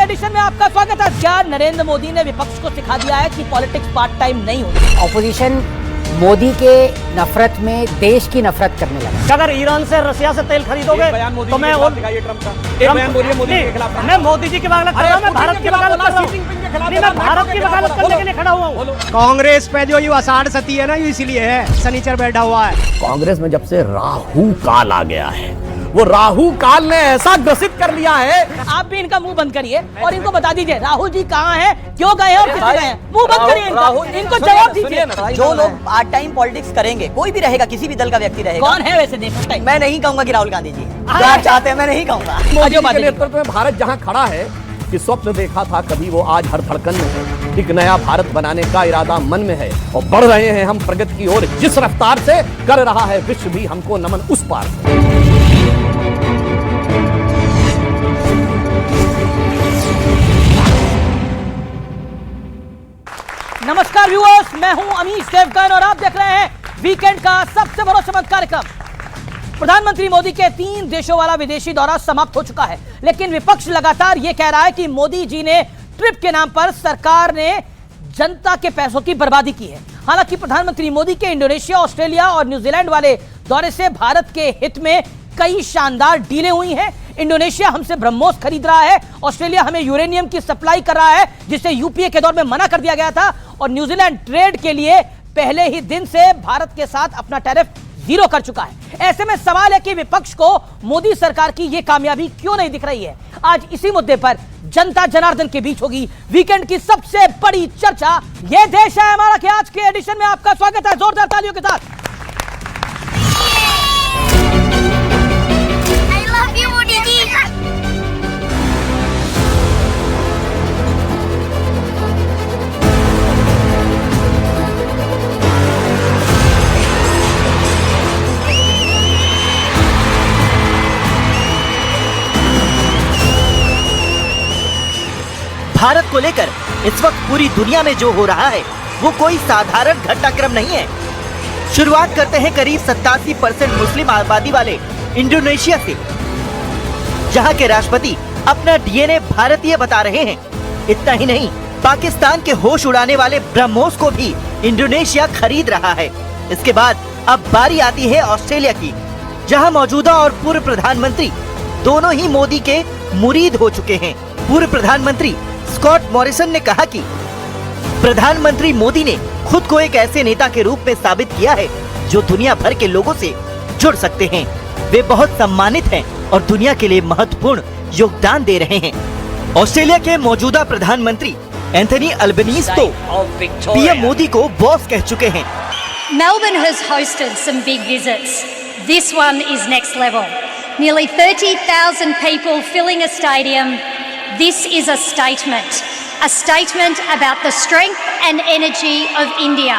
Addition में आपका स्वागत है। क्या नरेंद्र मोदी ने विपक्ष को सिखा दिया है कि पॉलिटिक्स पार्ट टाइम नहीं होती? ऑपोजिशन मोदी के नफरत में देश की नफरत करने लगा। अगर ईरान से रसिया से तेल खरीदोगे तो मैं मोदी जी की वकालत कर रहा हूं, मैं भारत की वकालत कर रहा हूं। नहीं, मैं भारत की वकालत करने के लिए खड़ा हुआ हूं। कांग्रेस पे जो ये आषाढ़ सती है ना, ये इसीलिए है, शनिचर बैठा हुआ है। कांग्रेस में जब से राहु काल आ गया है, वो राहु काल ने ऐसा ग्रसित कर लिया है। आप भी इनका मुंह बंद करिए और इनको बता दीजिए राहुल जी कहाँ हैं, क्यों गए हैं और किससे गए हैं। मुंह बंद करिए इनको जवाब दीजिए। जो लोग पार्ट टाइम पॉलिटिक्स करेंगे, कोई भी रहेगा, किसी भी दल का व्यक्ति रहेगा। कौन है वैसे नेक्स्ट? मैं नहीं कहूंगा कि राहुल गांधी जी जो आप चाहते हैं, मैं नहीं कहूंगा। मोदी के नेतृत्व में भारत जहां खड़ा है कि स्वप्न देखा था कभी, वो आज हर धड़कन में है। एक नया भारत बनाने का इरादा मन में है और बढ़ रहे हैं हम प्रगति की ओर। जिस रफ्तार से कर रहा है विश्व भी हमको नमन उस पार। नमस्कार व्यूअर्स, मैं हूं अमीश देवगन और आप देख रहे हैं वीकेंड का सबसे भरोसेमंद कार्यक्रम। प्रधानमंत्री मोदी के 3 देशों वाला विदेशी दौरा समाप्त हो चुका है, लेकिन विपक्ष लगातार यह कह रहा है कि मोदी जी ने ट्रिप के नाम पर सरकार ने जनता के पैसों की बर्बादी की है। हालांकि प्रधानमंत्री मोदी के इंडोनेशिया, ऑस्ट्रेलिया और न्यूजीलैंड वाले दौरे से भारत के हित में कई शानदार डीलें हुई हैं। इंडोनेशिया हमसे ब्रह्मोस खरीद रहा है, ऑस्ट्रेलिया हमें यूरेनियम की सप्लाई कर रहा है जिसे यूपीए के दौर में मना कर दिया गया था, और न्यूजीलैंड ट्रेड के लिए पहले ही दिन से भारत के साथ अपना टैरिफ 0 कर चुका है। ऐसे में सवाल है कि विपक्ष को मोदी सरकार की यह कामयाबी क्यों नहीं दिख रही है। आज इसी मुद्दे पर जनता जनार्दन के बीच होगी वीकेंड की सबसे बड़ी चर्चा। यह देश है हमारा के आज के एडिशन में आपका स्वागत है जोरदार तालियों के साथ। भारत को लेकर इस वक्त पूरी दुनिया में जो हो रहा है वो कोई साधारण घटनाक्रम नहीं है। शुरुआत करते हैं करीब 87% मुस्लिम आबादी वाले इंडोनेशिया से, जहां के राष्ट्रपति अपना डीएनए भारतीय बता रहे हैं। इतना ही नहीं, पाकिस्तान के होश उड़ाने वाले ब्रह्मोस को भी इंडोनेशिया खरीद रहा है। इसके बाद अब बारी आती है ऑस्ट्रेलिया की, जहां मौजूदा और पूर्व प्रधानमंत्री दोनों ही मोदी के मुरीद हो चुके हैं। पूर्व प्रधानमंत्री स्कॉट मॉरिसन ने कहा कि प्रधानमंत्री मोदी ने खुद को एक ऐसे नेता के रूप में साबित किया है जो दुनिया भर के लोगों से जुड़ सकते हैं। वे बहुत सम्मानित हैं और दुनिया के लिए महत्वपूर्ण योगदान दे रहे हैं। ऑस्ट्रेलिया के मौजूदा प्रधानमंत्री एंथनी अल्बनीज तो पीएम मोदी को बॉस कह चुके हैं। Melbourne has hosted some big visits. This one is next level. Nearly 30,000 people filling a stadium. This is a statement about the strength and energy of India.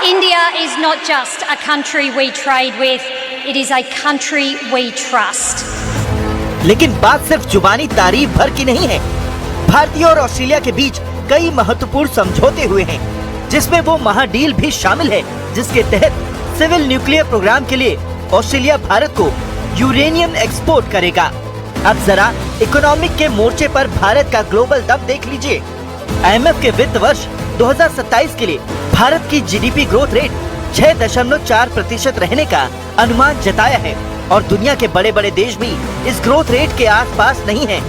India is not just a country we trade with, it is a country we trust. लेकिन बात सिर्फ जुबानी तारीफ भर की नहीं है। भारतीय और ऑस्ट्रेलिया के बीच कई महत्वपूर्ण समझौते हुए हैं, जिसमें वो महाडील भी शामिल है, जिसके तहत सिविल न्यूक्लियर प्रोग्राम के लिए ऑस्ट्रेलिया भारत को यूरेनियम एक्सपोर्ट करेगा। अब जरा इकोनॉमिक के मोर्चे पर भारत का ग्लोबल दम देख लीजिए। आईएमएफ के वित्त वर्ष 2027 के लिए भारत की जीडीपी ग्रोथ रेट 6.4% रहने का अनुमान जताया है, और दुनिया के बड़े बड़े देश भी इस ग्रोथ रेट के आसपास नहीं हैं।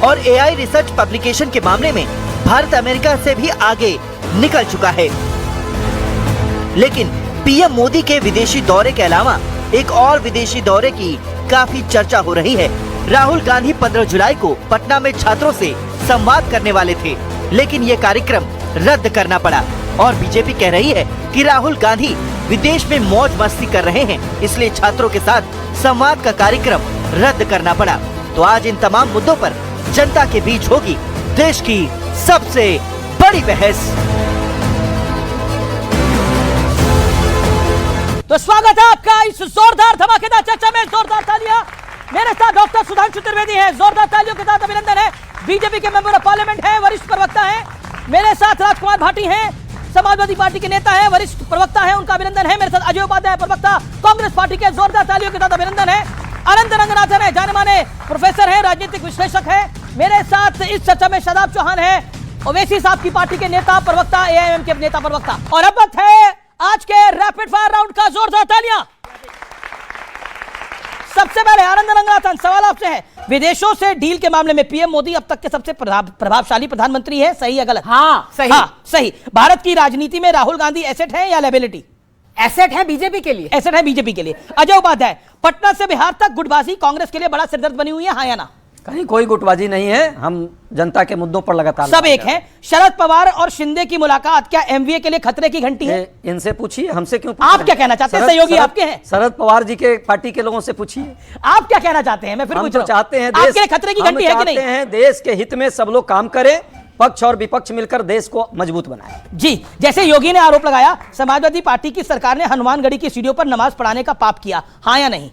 और एआई रिसर्च पब्लिकेशन के मामले में भारत अमेरिका से भी आगे निकल चुका है। लेकिन पीएम मोदी के विदेशी दौरे के अलावा एक और विदेशी दौरे की काफी चर्चा हो रही है। राहुल गांधी 15 जुलाई को पटना में छात्रों से संवाद करने वाले थे, लेकिन ये कार्यक्रम रद्द करना पड़ा। और बीजेपी कह रही है कि राहुल गांधी विदेश में मौज मस्ती कर रहे हैं, इसलिए छात्रों के साथ संवाद का कार्यक्रम रद्द करना पड़ा। तो आज इन तमाम मुद्दों पर जनता के बीच होगी देश की सबसे बड़ी बहस। तो स्वागत है आपका इस जोरदार धमाकेदार चर्चा में। जोरदार तालियां। मेरे साथ डॉक्टर सुधांशु त्रिवेदी है, जोरदार तालियों के साथ अभिनंदन है। बीजेपी के मेंबर ऑफ पार्लियामेंट है, वरिष्ठ प्रवक्ता है। मेरे साथ राजकुमार भाटी हैं, समाजवादी पार्टी के नेता है, वरिष्ठ प्रवक्ता है, उनका अभिनंदन है। मेरे साथ अजय उपाध्याय, प्रवक्ता कांग्रेस पार्टी के, जोरदार तालियों के साथ अभिनंदन है। अनंत रंगनाथन है, जाने माने प्रोफेसर है, राजनीतिक विश्लेषक है, मेरे साथ इस चर्चा में शादाब चौहान है, ओवैसी साहब की पार्टी के नेता प्रवक्ता, एआईएम के नेता प्रवक्ता। और अब वक्त है आज के रैपिड फायर राउंड का। जोरदार तालियां। सबसे पहले आनंद रंगनाथन, सवाल आपसे है। विदेशों से डील के मामले में पीएम मोदी अब तक के सबसे प्रभावशाली प्रधानमंत्री है, सही या गलत? हाँ सही। हाँ सही। भारत की राजनीति में राहुल गांधी एसेट है या लायबिलिटी? एसेट है बीजेपी के लिए। एसेट है बीजेपी के लिए। अजय उपाध्याय, पटना से बिहार तक गुटबाजी कांग्रेस के लिए बड़ा सिरदर्द बनी हुई है, हाँ या ना? कहीं कोई गुटबाजी नहीं है, हम जनता के मुद्दों पर लगातार सब एक है। शरद पवार और शिंदे की मुलाकात क्या एमवीए के लिए खतरे की घंटी है? इनसे पूछिए, हमसे क्यों आप क्या कहना चाहते हैं? सहयोगी आपके हैं, शरद पवार जी के पार्टी के लोगों से पूछिए। आप क्या कहना चाहते हैं? मैं फिर हम पूछ तो रहा हूं, चाहते हैं आपके लिए खतरे की घंटी है कि नहीं? चाहते हैं देश के हित में सब लोग काम करें, पक्ष और विपक्ष मिलकर देश को मजबूत बनाए। जी, जैसे योगी ने आरोप लगाया समाजवादी पार्टी की सरकार ने हनुमानगढ़ी की सीढ़ियों पर नमाज पढ़ाने का पाप किया, हाँ या नहीं?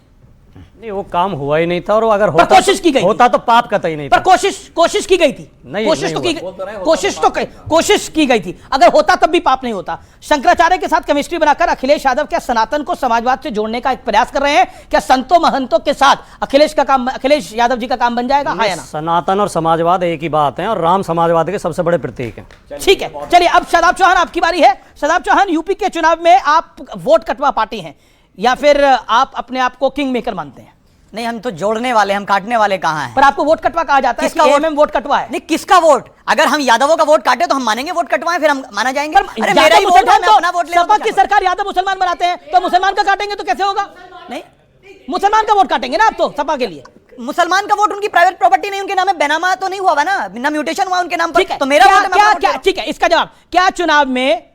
नहीं, वो काम हुआ ही नहीं था, और अगर होता कोशिश की गई होता तो पाप कतई नहीं था। पर कोशिश की गई थी। नहीं, कोशिश नहीं तो की कोशिश की गई थी। अगर होता तब भी पाप नहीं होता। शंकराचार्य के साथ केमिस्ट्री बनाकर अखिलेश यादव क्या सनातन को समाजवाद से जोड़ने का एक प्रयास कर रहे हैं? क्या संतों महंतों के साथ अखिलेश यादव जी का काम बन जाएगा, हाँ या ना? सनातन और समाजवाद एक ही बात है, और राम समाजवाद के सबसे बड़े प्रतीक हैं। ठीक है, चलिए अब शादाब चौहान आपकी बारी है। शादाब चौहान, यूपी के चुनाव में आप वोट कटवा पार्टी हैं या फिर आप अपने आप को किंग मेकर मानते हैं? नहीं, हम तो जोड़ने वाले, हम काटने वाले कहाँ हैं? पर आपको वोट कटवा कहा जाता है। किसका वोट? वोट कटवा है। नहीं, किसका वोट? अगर हम यादवों का वोट काटे तो हम मानेंगे वोट कटवाएं, फिर हम माना जाएंगे। अरे मेरा ही वोट है, मैं अपना वोट ले सपा की सरकार यादव मुसलमान बनाते हैं, तो मुसलमान का काटेंगे तो कैसे होगा? नहीं, मुसलमान का वोट काटेंगे ना आप तो सपा के लिए। मुसलमान का वोट उनकी प्राइवेट प्रॉपर्टी नहीं, उनके नाम में बेनामा तो नहीं हुआ ना म्यूटेशन हुआ उनके नाम पर। ठीक है, तो मेरा वोट है, मैं अपना वोट ले रहा हूं। ठीक है, इसका जवाब क्या? चुनाव में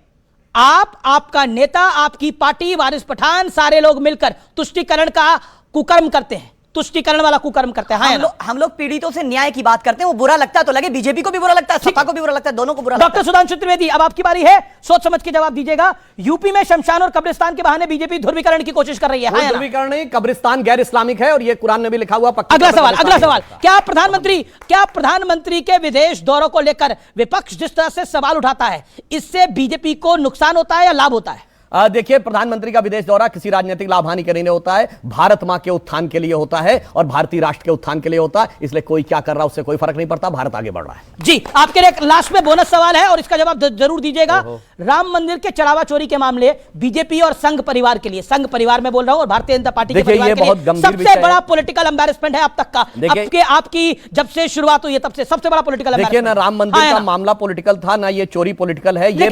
आपका नेता, आपकी पार्टी, वारिस पठान, सारे लोग मिलकर तुष्टीकरण का कुकर्म करते हैं, तुष्टीकरण वाला कुकर्म करते हैं, हाँ? हम लोग पीड़ितों से न्याय की बात करते हैं, वो बुरा लगता है तो लगे, बीजेपी को भी बुरा लगता है, सपा को भी बुरा लगता है, दोनों को बुरा लगता है। डॉक्टर सुधांशु त्रिवेदी, अब आपकी बारी है, सोच समझ के जवाब दीजिएगा। यूपी में शमशान और कब्रिस्तान के बहाने बीजेपी ध्रुवीकरण की कोशिश कर रही है, हाँ? ध्रुवीकरण नहीं, कब्रिस्तान गैर इस्लामिक है और ये कुरान में भी लिखा हुआ। अगला सवाल, क्या प्रधानमंत्री के विदेश दौरों को लेकर विपक्ष जिस तरह से सवाल उठाता है, इससे बीजेपी को नुकसान होता है या लाभ होता है? देखिए, प्रधानमंत्री का विदेश दौरा किसी राजनीतिक लाभ हानि के लिए होता है, भारत मां के उत्थान के लिए होता है और भारतीय राष्ट्र के उत्थान के लिए होता है। इसलिए कोई क्या कर रहा है उससे कोई फर्क नहीं पड़ता, भारत आगे बढ़ रहा है। जी, आपके लिए एक लास्ट में बोनस सवाल है और इसका जवाब जरूर दीजिएगा। राम मंदिर के चढ़ावा चोरी के मामले बीजेपी और संघ परिवार के लिए, संघ परिवार में बोल रहा हूं और भारतीय जनता पार्टी के परिवार के लिए सबसे बड़ा पॉलिटिकल एम्बैरेसमेंट है अब तक का। आपकी जब से शुरुआत हुई है तब से सबसे बड़ा पॉलिटिकल एम्बैरेसमेंट। देखिए ना, राम मंदिर का मामला पॉलिटिकल था ना, ये चोरी पॉलिटिकल है, ये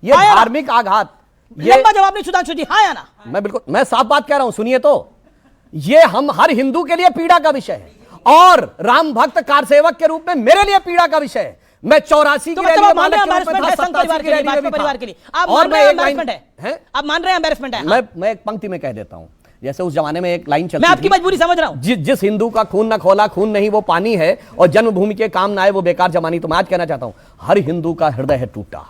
धार्मिक आघात। लंबा जवाब नहीं सुधांशु जी, हाँ या ना? मैं साफ बात कह रहा हूं, सुनिए तो। ये हम हर हिंदू के लिए पीड़ा का विषय है और राम भक्त कार सेवक के रूप में मेरे लिए पीड़ा का विषय है। मैं 84 की रैली में मान रहे हैं एम्बैरेसमेंट है संघ परिवार के लिए, भाजपा परिवार के लिए, आप मान रहे हैं एम्बैरेसमेंट है? आप मान रहे हैं एम्बैरेसमेंट है? मैं एक पंक्ति में कह देता हूं, जैसे उस जमाने में एक लाइन चलती थी, मैं आपकी मजबूरी समझ रहा हूं। जिस हिंदू का खून न खोला खून नहीं वो पानी है, और जन्मभूमि के काम ना आए वो बेकार जमानी। तो मैं आज कहना चाहता हूं, हर हिंदू का हृदय है टूटा,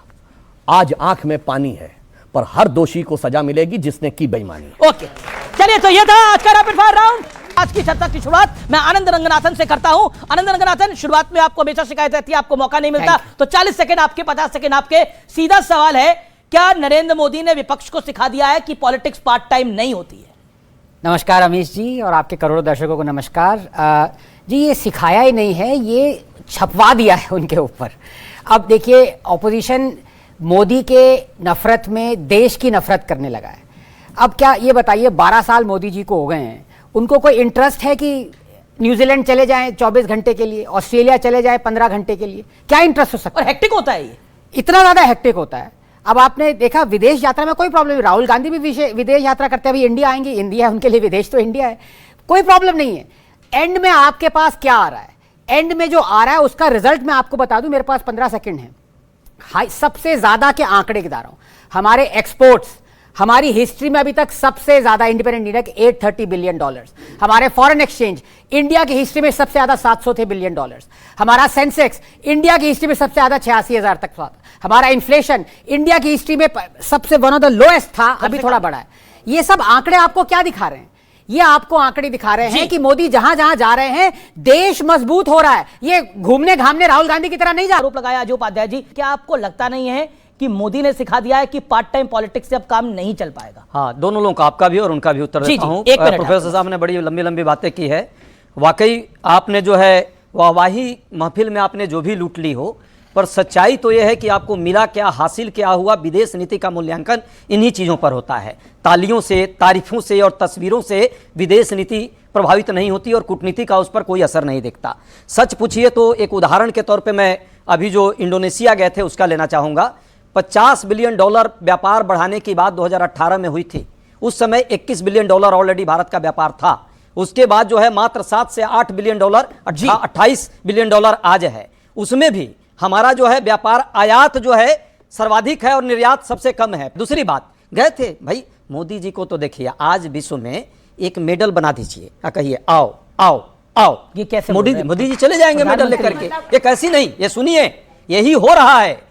आज आंख में पानी है, पर हर दोषी को सजा मिलेगी जिसने की बेईमानी। ओके, चलिए, तो ये था आज का रैपिड फायर राउंड। आज की चर्चा की शुरुआत मैं आनंद रंगनाथन से करता हूं। आनंद रंगनाथन, शुरुआत में आपको हमेशा शिकायत रहती है, आपको मौका नहीं मिलता, तो 40 सेकंड आपके, 50 सेकंड आपके। सीधा सवाल है, क्या नरेंद्र मोदी ने विपक्ष को सिखा दिया है कि पॉलिटिक्स पार्ट टाइम नहीं होती है? नमस्कार अमीश जी और आपके करोड़ों दर्शकों को नमस्कार। जी, ये सिखाया ही नहीं है, ये छपवा दिया है उनके ऊपर। अब देखिए, ऑपोजिशन मोदी के नफरत में देश की नफरत करने लगा है। अब क्या ये बताइए, 12 साल मोदी जी को हो गए हैं, उनको कोई इंटरेस्ट है कि न्यूजीलैंड चले जाएं 24 घंटे के लिए, ऑस्ट्रेलिया चले जाएं 15 घंटे के लिए? क्या इंटरेस्ट हो सकता है? और हेक्टिक होता है, ये इतना ज़्यादा हेक्टिक होता है। अब आपने देखा विदेश यात्रा में कोई प्रॉब्लम नहीं, राहुल गांधी भी विदेश यात्रा करते हैं, अभी इंडिया आएंगे, इंडिया उनके लिए विदेश तो इंडिया है, कोई प्रॉब्लम नहीं है। एंड में आपके पास क्या आ रहा है? एंड में जो आ रहा है उसका रिजल्ट मैं आपको बता दूं, मेरे पास 15 सेकंड है। हाई सबसे ज्यादा के आंकड़े गिना रहा हूं। हमारे एक्सपोर्ट्स हमारी हिस्ट्री में अभी तक सबसे ज्यादा इंडिपेंडेंट इंडिया के $830 बिलियन। हमारे फॉरेन एक्सचेंज इंडिया की हिस्ट्री में सबसे ज्यादा $700 बिलियन। हमारा सेंसेक्स इंडिया की हिस्ट्री में सबसे ज्यादा 86,000 तक था। हमारा इन्फ्लेशन इंडिया की हिस्ट्री में सबसे वन ऑफ द लोएस्ट था, अभी थोड़ा बढ़ा है। ये सब आंकड़े आपको क्या दिखा रहे हैं? ये आपको आंकड़े दिखा रहे हैं कि मोदी जहां जहां जा रहे हैं देश मजबूत हो रहा है। ये घूमने घामने राहुल गांधी की तरह नहीं जा। आरोप लगाया अजय उपाध्याय जी, क्या आपको लगता नहीं है कि मोदी ने सिखा दिया है कि पार्ट टाइम पॉलिटिक्स से अब काम नहीं चल पाएगा? हाँ, दोनों लोगों का, आपका भी और उनका भी उत्तर देता हूं। एक मिनट, प्रोफेसर साहब ने बड़ी लंबी लंबी बातें की है। वाकई आपने जो है वाहवाही महफिल में आपने जो भी लूट ली हो, पर सच्चाई तो यह है कि आपको मिला क्या, हासिल क्या हुआ। विदेश नीति का मूल्यांकन इन्हीं चीज़ों पर होता है। तालियों से, तारीफों से और तस्वीरों से विदेश नीति प्रभावित नहीं होती और कूटनीति का उस पर कोई असर नहीं दिखता। सच पूछिए तो एक उदाहरण के तौर पे मैं अभी जो इंडोनेशिया गए थे उसका लेना चाहूँगा। 50 बिलियन डॉलर व्यापार बढ़ाने की बात 2018 में हुई थी। उस समय 21 बिलियन डॉलर ऑलरेडी भारत का व्यापार था। उसके बाद जो है मात्र 7 से 8 बिलियन डॉलर, 28 बिलियन डॉलर आज है। उसमें भी हमारा जो है व्यापार आयात जो है सर्वाधिक है और निर्यात सबसे कम है। दूसरी बात, गए थे भाई मोदी जी को तो देखिए आज विश्व में एक मेडल बना दीजिए, कहिए आओ आओ आओ। ये कैसे मोदी जी चले जाएंगे मेडल लेकर के? ये कैसी नहीं, ये सुनिए, यही हो रहा है।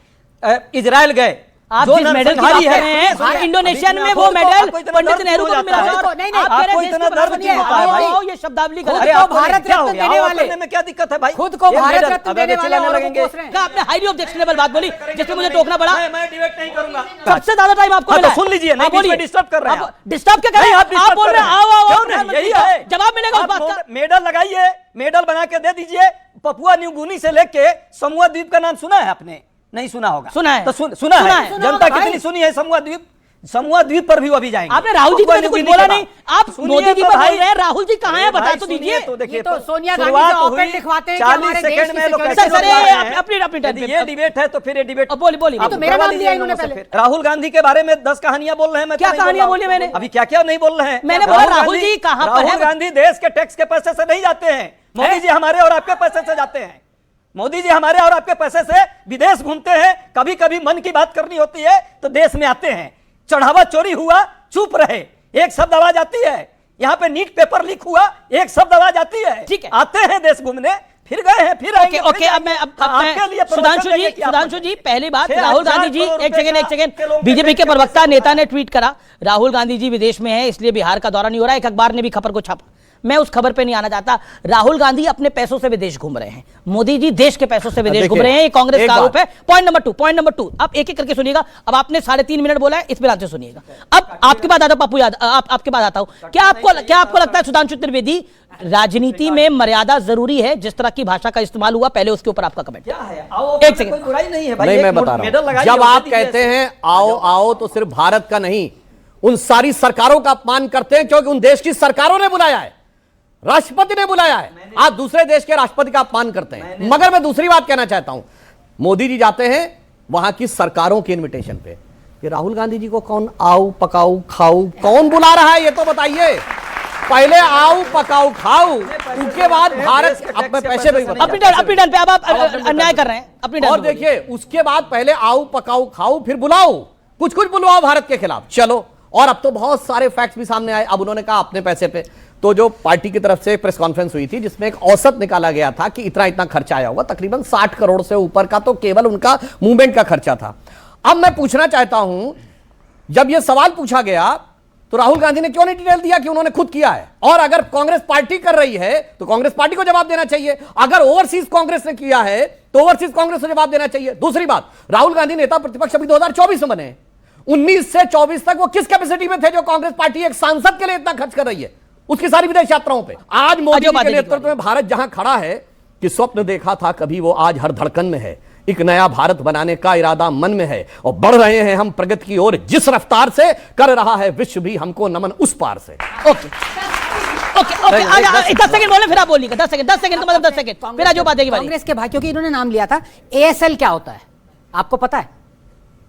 इजराइल गए, आप जिस मेडल की बात कर रहे हैं इंडोनेशियन में, वो मेडल पंडित नेहरू को मिला था। नहीं, आपको इतना दर्द क्यों होता है भाई? ये शब्दावली गलत अरे है। आपको भारत क्या हो रत्न गया? देने आओ, वाले करने में क्या दिक्कत है भाई? खुद को ये भारत मेडल, रत्न अब देने अगर वाले चिल्लाने औरों को लगेंगे। कोस रहे हैं। आपने हाईली ऑब्जेक्शनेबल बात बोली जिसमें मुझे टोकना पड़ा। मैं डिबेट नहीं करूंगा। सबसे ज्यादा टाइम आपको हाँ, मिला तो सुन लीजिए, नहीं बीच में डिस्टर्ब कर रहे हैं आप। डिस्टर्ब क्या कर रहे हैं? नहीं, आप बोल रहे हैं आओ आओ आओ, क्यों नहीं? यही है, जवाब मिलेगा उस आप बात का। मेडल लगाइए, मेडल बना के दे दीजिए। पपुआ न्यू गिनी से लेके समूह द्वीप का नाम सुना है आपने? नहीं सुना होगा। सुना है। तो सुना सुना है। है। जनता कितनी सुनी है समूह द्वीप? समूह द्वीप पर भी वो अभी जाएंगे। आपने राहुल जी पपुआ को न्यू कुछ गिनी बोला के नहीं, बाद। आप सुनिए मोदी जी तो पर भाई, बोल रहे हैं, राहुल जी कहाँ हैं बता भाई तो सुनिए दीजिए। तो देखिए, ये तो सोनिया गांधी शुरुआत से ओपन हुई, लिखवाते हैं कि 40 हमारे देश सेकंड की में लोग security- कैसे सर, बोल रहे हैं? अपनी टर्न पे। ये डिबेट है तो फिर ये डिबेट बोली तो मेरा नाम लिया इन्होंने से पहले। फिर। राहुल गांधी के बारे में 10 कहानियां बोल रहे हैं। मैं क्या तो नहीं बोल कहानियां रहा हूं। बोली मैंने? अभी क्या क्या नहीं बोल रहे हैं। मैंने बोला राहुल जी कहां पर हैं? राहुल गांधी देश के टैक्स के पैसे से नहीं जाते हैं। मोदी जी हमारे और आपके पैसे से जाते हैं। मोदी जी हमारे और आपके पैसे से विदेश घूमते हैं। कभी कभी मन की बात करनी होती है तो देश में आते हैं। चढ़ावा चोरी हुआ, चुप रहे, एक शब्द आवाज आती है। यहाँ पे नीट पेपर लीक हुआ, एक शब्द आवाज आती है। ठीक है। आते हैं देश घूमने, फिर गए हैं, फिर आएंगे, ओके, फिर अब मैं जाएंगे। आपके लिए सुधांशु जी पहली बात, 6,000 राहुल गांधी जी करोड़ एक रुपए के सेकंड बीजेपी के प्रवक्ता नेता ने ट्वीट करा, राहुल गांधी जी विदेश में हैं इसलिए बिहार का दौरा नहीं हो रहा है। एक अखबार ने भी खबर को छापा। मैं उस खबर पे नहीं आना चाहता। राहुल गांधी अपने पैसों से विदेश घूम रहे हैं, मोदी जी देश के पैसों से विदेश घूम रहे हैं। ये कांग्रेस का आरोप है। पॉइंट नंबर 2 आप एक एक करके सुनिएगा। अब आपने 3.5 मिनट बोला है, इस पर से सुनिएगा। अब आपके बाद आता हूं पप्पू यादव, आपके बाद आता हूं। क्या आपको लगता है सुधांशु त्रिवेदी, राजनीति में मर्यादा जरूरी है? जिस तरह की भाषा का इस्तेमाल हुआ, पहले उसके ऊपर आपका कमेंट। क्या है? आओ, एक सेकंड। कोई बुराई नहीं है भाई। नहीं, एक मैं बता रहा मेडल हूं, लगाइए जब और आप दे दीजिए कहते ऐसे। हैं आओ आओ तो सिर्फ भारत का नहीं, उन सारी सरकारों का अपमान करते हैं क्योंकि उन देश की सरकारों ने बुलाया है, राष्ट्रपति ने बुलाया है। आप दूसरे देश के राष्ट्रपति का अपमान करते हैं। मगर मैं दूसरी बात कहना चाहता हूं, मोदी जी जाते हैं वहां की सरकारों के इनविटेशन पे। ये राहुल गांधी जी को कौन आओ पकाओ खाओ कौन बुला रहा है, ये तो बताइए। पहले आओ पकाओ खाओ, उसके बाद भारत अपने पैसे भी अपनी टर्न पे अब आप अन्याय कर रहे हैं अपनी टर्न और पे। देखिए उसके बाद पहले आओ पकाओ खाओ फिर बुलाओ, कुछ कुछ बुलवाओ भारत के खिलाफ। चलो, और अब तो बहुत सारे फैक्ट्स भी सामने आए। अब उन्होंने कहा अपने पैसे पे, तो जो पार्टी की तरफ से प्रेस कॉन्फ्रेंस हुई थी जिसमें एक औसत निकाला गया था कि इतना इतना खर्चा आया होगा, तकरीबन 60 करोड़ से ऊपर का तो केवल उनका मूवमेंट का खर्चा था। अब मैं पूछना चाहता हूं, जब यह सवाल पूछा गया तो राहुल गांधी ने क्यों नहीं डिटेल दिया कि उन्होंने खुद किया है? और अगर कांग्रेस पार्टी कर रही है तो कांग्रेस पार्टी को जवाब देना चाहिए। अगर ओवरसीज कांग्रेस ने किया है तो ओवरसीज कांग्रेस को जवाब देना चाहिए। दूसरी बात, राहुल गांधी नेता प्रतिपक्ष अभी 2024 में बने, 19 से 24 तक वो किस कैपेसिटी में थे जो कांग्रेस पार्टी एक सांसद के लिए इतना खर्च कर रही है, उसकी सारी विदेश यात्राओं पे? आज मोदी जी के नेतृत्व में भारत जहां खड़ा है कि स्वप्न देखा था कभी वो आज हर धड़कन में है। एक नया भारत बनाने का इरादा मन में है और बढ़ रहे हैं हम प्रगति की ओर जिस रफ्तार से, कर रहा है विश्व भी हमको नमन उस पार से। ओके 10 सेकंड बोले फिर आप बोलिएगा। 10 सेकंड का मतलब 10 सेकंड, फिर आज जो बात है कांग्रेस के भाइयों की इन्होंने नाम लिया था। एएसएल क्या होता है आपको पता है?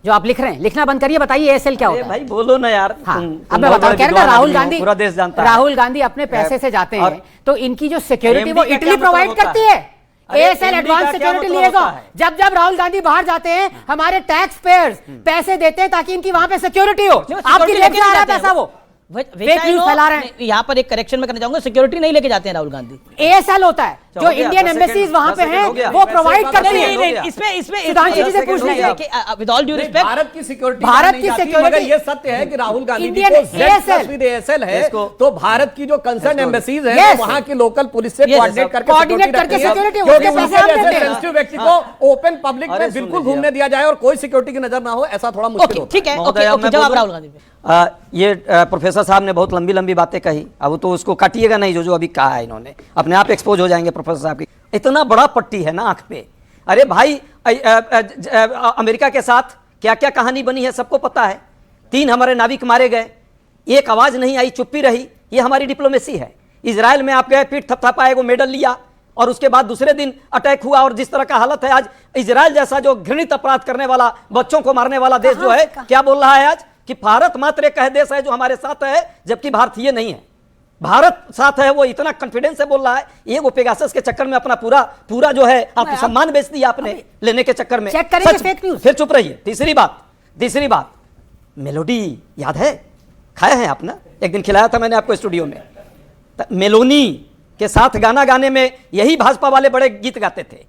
जो आप लिख रहे हैं, लिखना बंद करिए, बताइए एएसएल क्या होता है? भाई बोलो ना यार। हाँ, अब मैं बता कह रहा था, राहुल गांधी पूरा देश जानता है। राहुल गांधी अपने पैसे से जाते हैं तो इनकी जो सिक्योरिटी वो इटली प्रोवाइड करती है। एएसएल एडवांस सिक्योरिटी लिएगा। जब राहुल गांधी बाहर जाते हैं हमारे टैक्स पेयर्स पैसे देते हैं ताकि इनकी वहां पे सिक्योरिटी हो। आपकी लेके आ रहा है पैसा, वो फेक न्यूज फैला रहे हैं। यहाँ पर एक करेक्शन में करना चाहूंगा, सिक्योरिटी नहीं लेके जाते हैं राहुल गांधी। एएसएल होता है जो इंडियन एम्बेसीज वहां पे हैं वो प्रोवाइड करते हैं। इसमें सुधांशु जी से पूछ लीजिए, with all due respect, Bharat की सिक्योरिटी सिक्योरिटी, मगर ये सत्य है कि राहुल गांधी जी इंडियन को एएसएल है तो भारत की जो कंसर्न एम्बेसीज है वहां की लोकल पुलिस से कोऑर्डिनेट करके सिक्योरिटी क्योंकि उसके जैसे सेंसिटिव व्यक्ति को ओपन पब्लिक में बिल्कुल घूमने दिया जाए और कोई सिक्योरिटी की नजर ना हो, ऐसा थोड़ा मुश्किल होता है। ठीक है, जवाब राहुल गांधी पे। ये प्रोफेसर साहब ने बहुत लंबी लंबी बातें कही, अब तो उसको काटिएगा नहीं जो जो अभी कहा है इन्होंने, अपने आप एक्सपोज हो जाएंगे प्रोफेसर साहब की। इतना बड़ा पट्टी है ना आंख पे। अरे भाई अमेरिका के साथ क्या क्या कहानी बनी है सबको पता है। 3 हमारे नाविक मारे गए, एक आवाज नहीं आई, चुप्पी रही, ये हमारी डिप्लोमेसी है। इजराइल में आप गए, पीठ थपथपाए, वो मेडल लिया, और उसके बाद दूसरे दिन अटैक हुआ, और जिस तरह का हालत है आज, इजराइल जैसा जो घृणित अपराध करने वाला, बच्चों को मारने वाला देश जो है, क्या बोल रहा है आज कि भारत मात्र एक देश है जो हमारे साथ है, जबकि भारतीय नहीं है। भारत साथ है, वो इतना कॉन्फिडेंस से बोल रहा है। ये वो पेगासस के चक्कर में अपना पूरा जो है आपको सम्मान बेच दिया आपने लेने के चक्कर में। चेक करेंगे फेक न्यूज़। फिर चुप रहिए। तीसरी बात, मेलोडी याद है, खाए हैं आप ना, एक दिन खिलाया था मैंने आपको स्टूडियो में। मेलोनी के साथ गाना गाने में यही भाजपा वाले बड़े गीत गाते थे,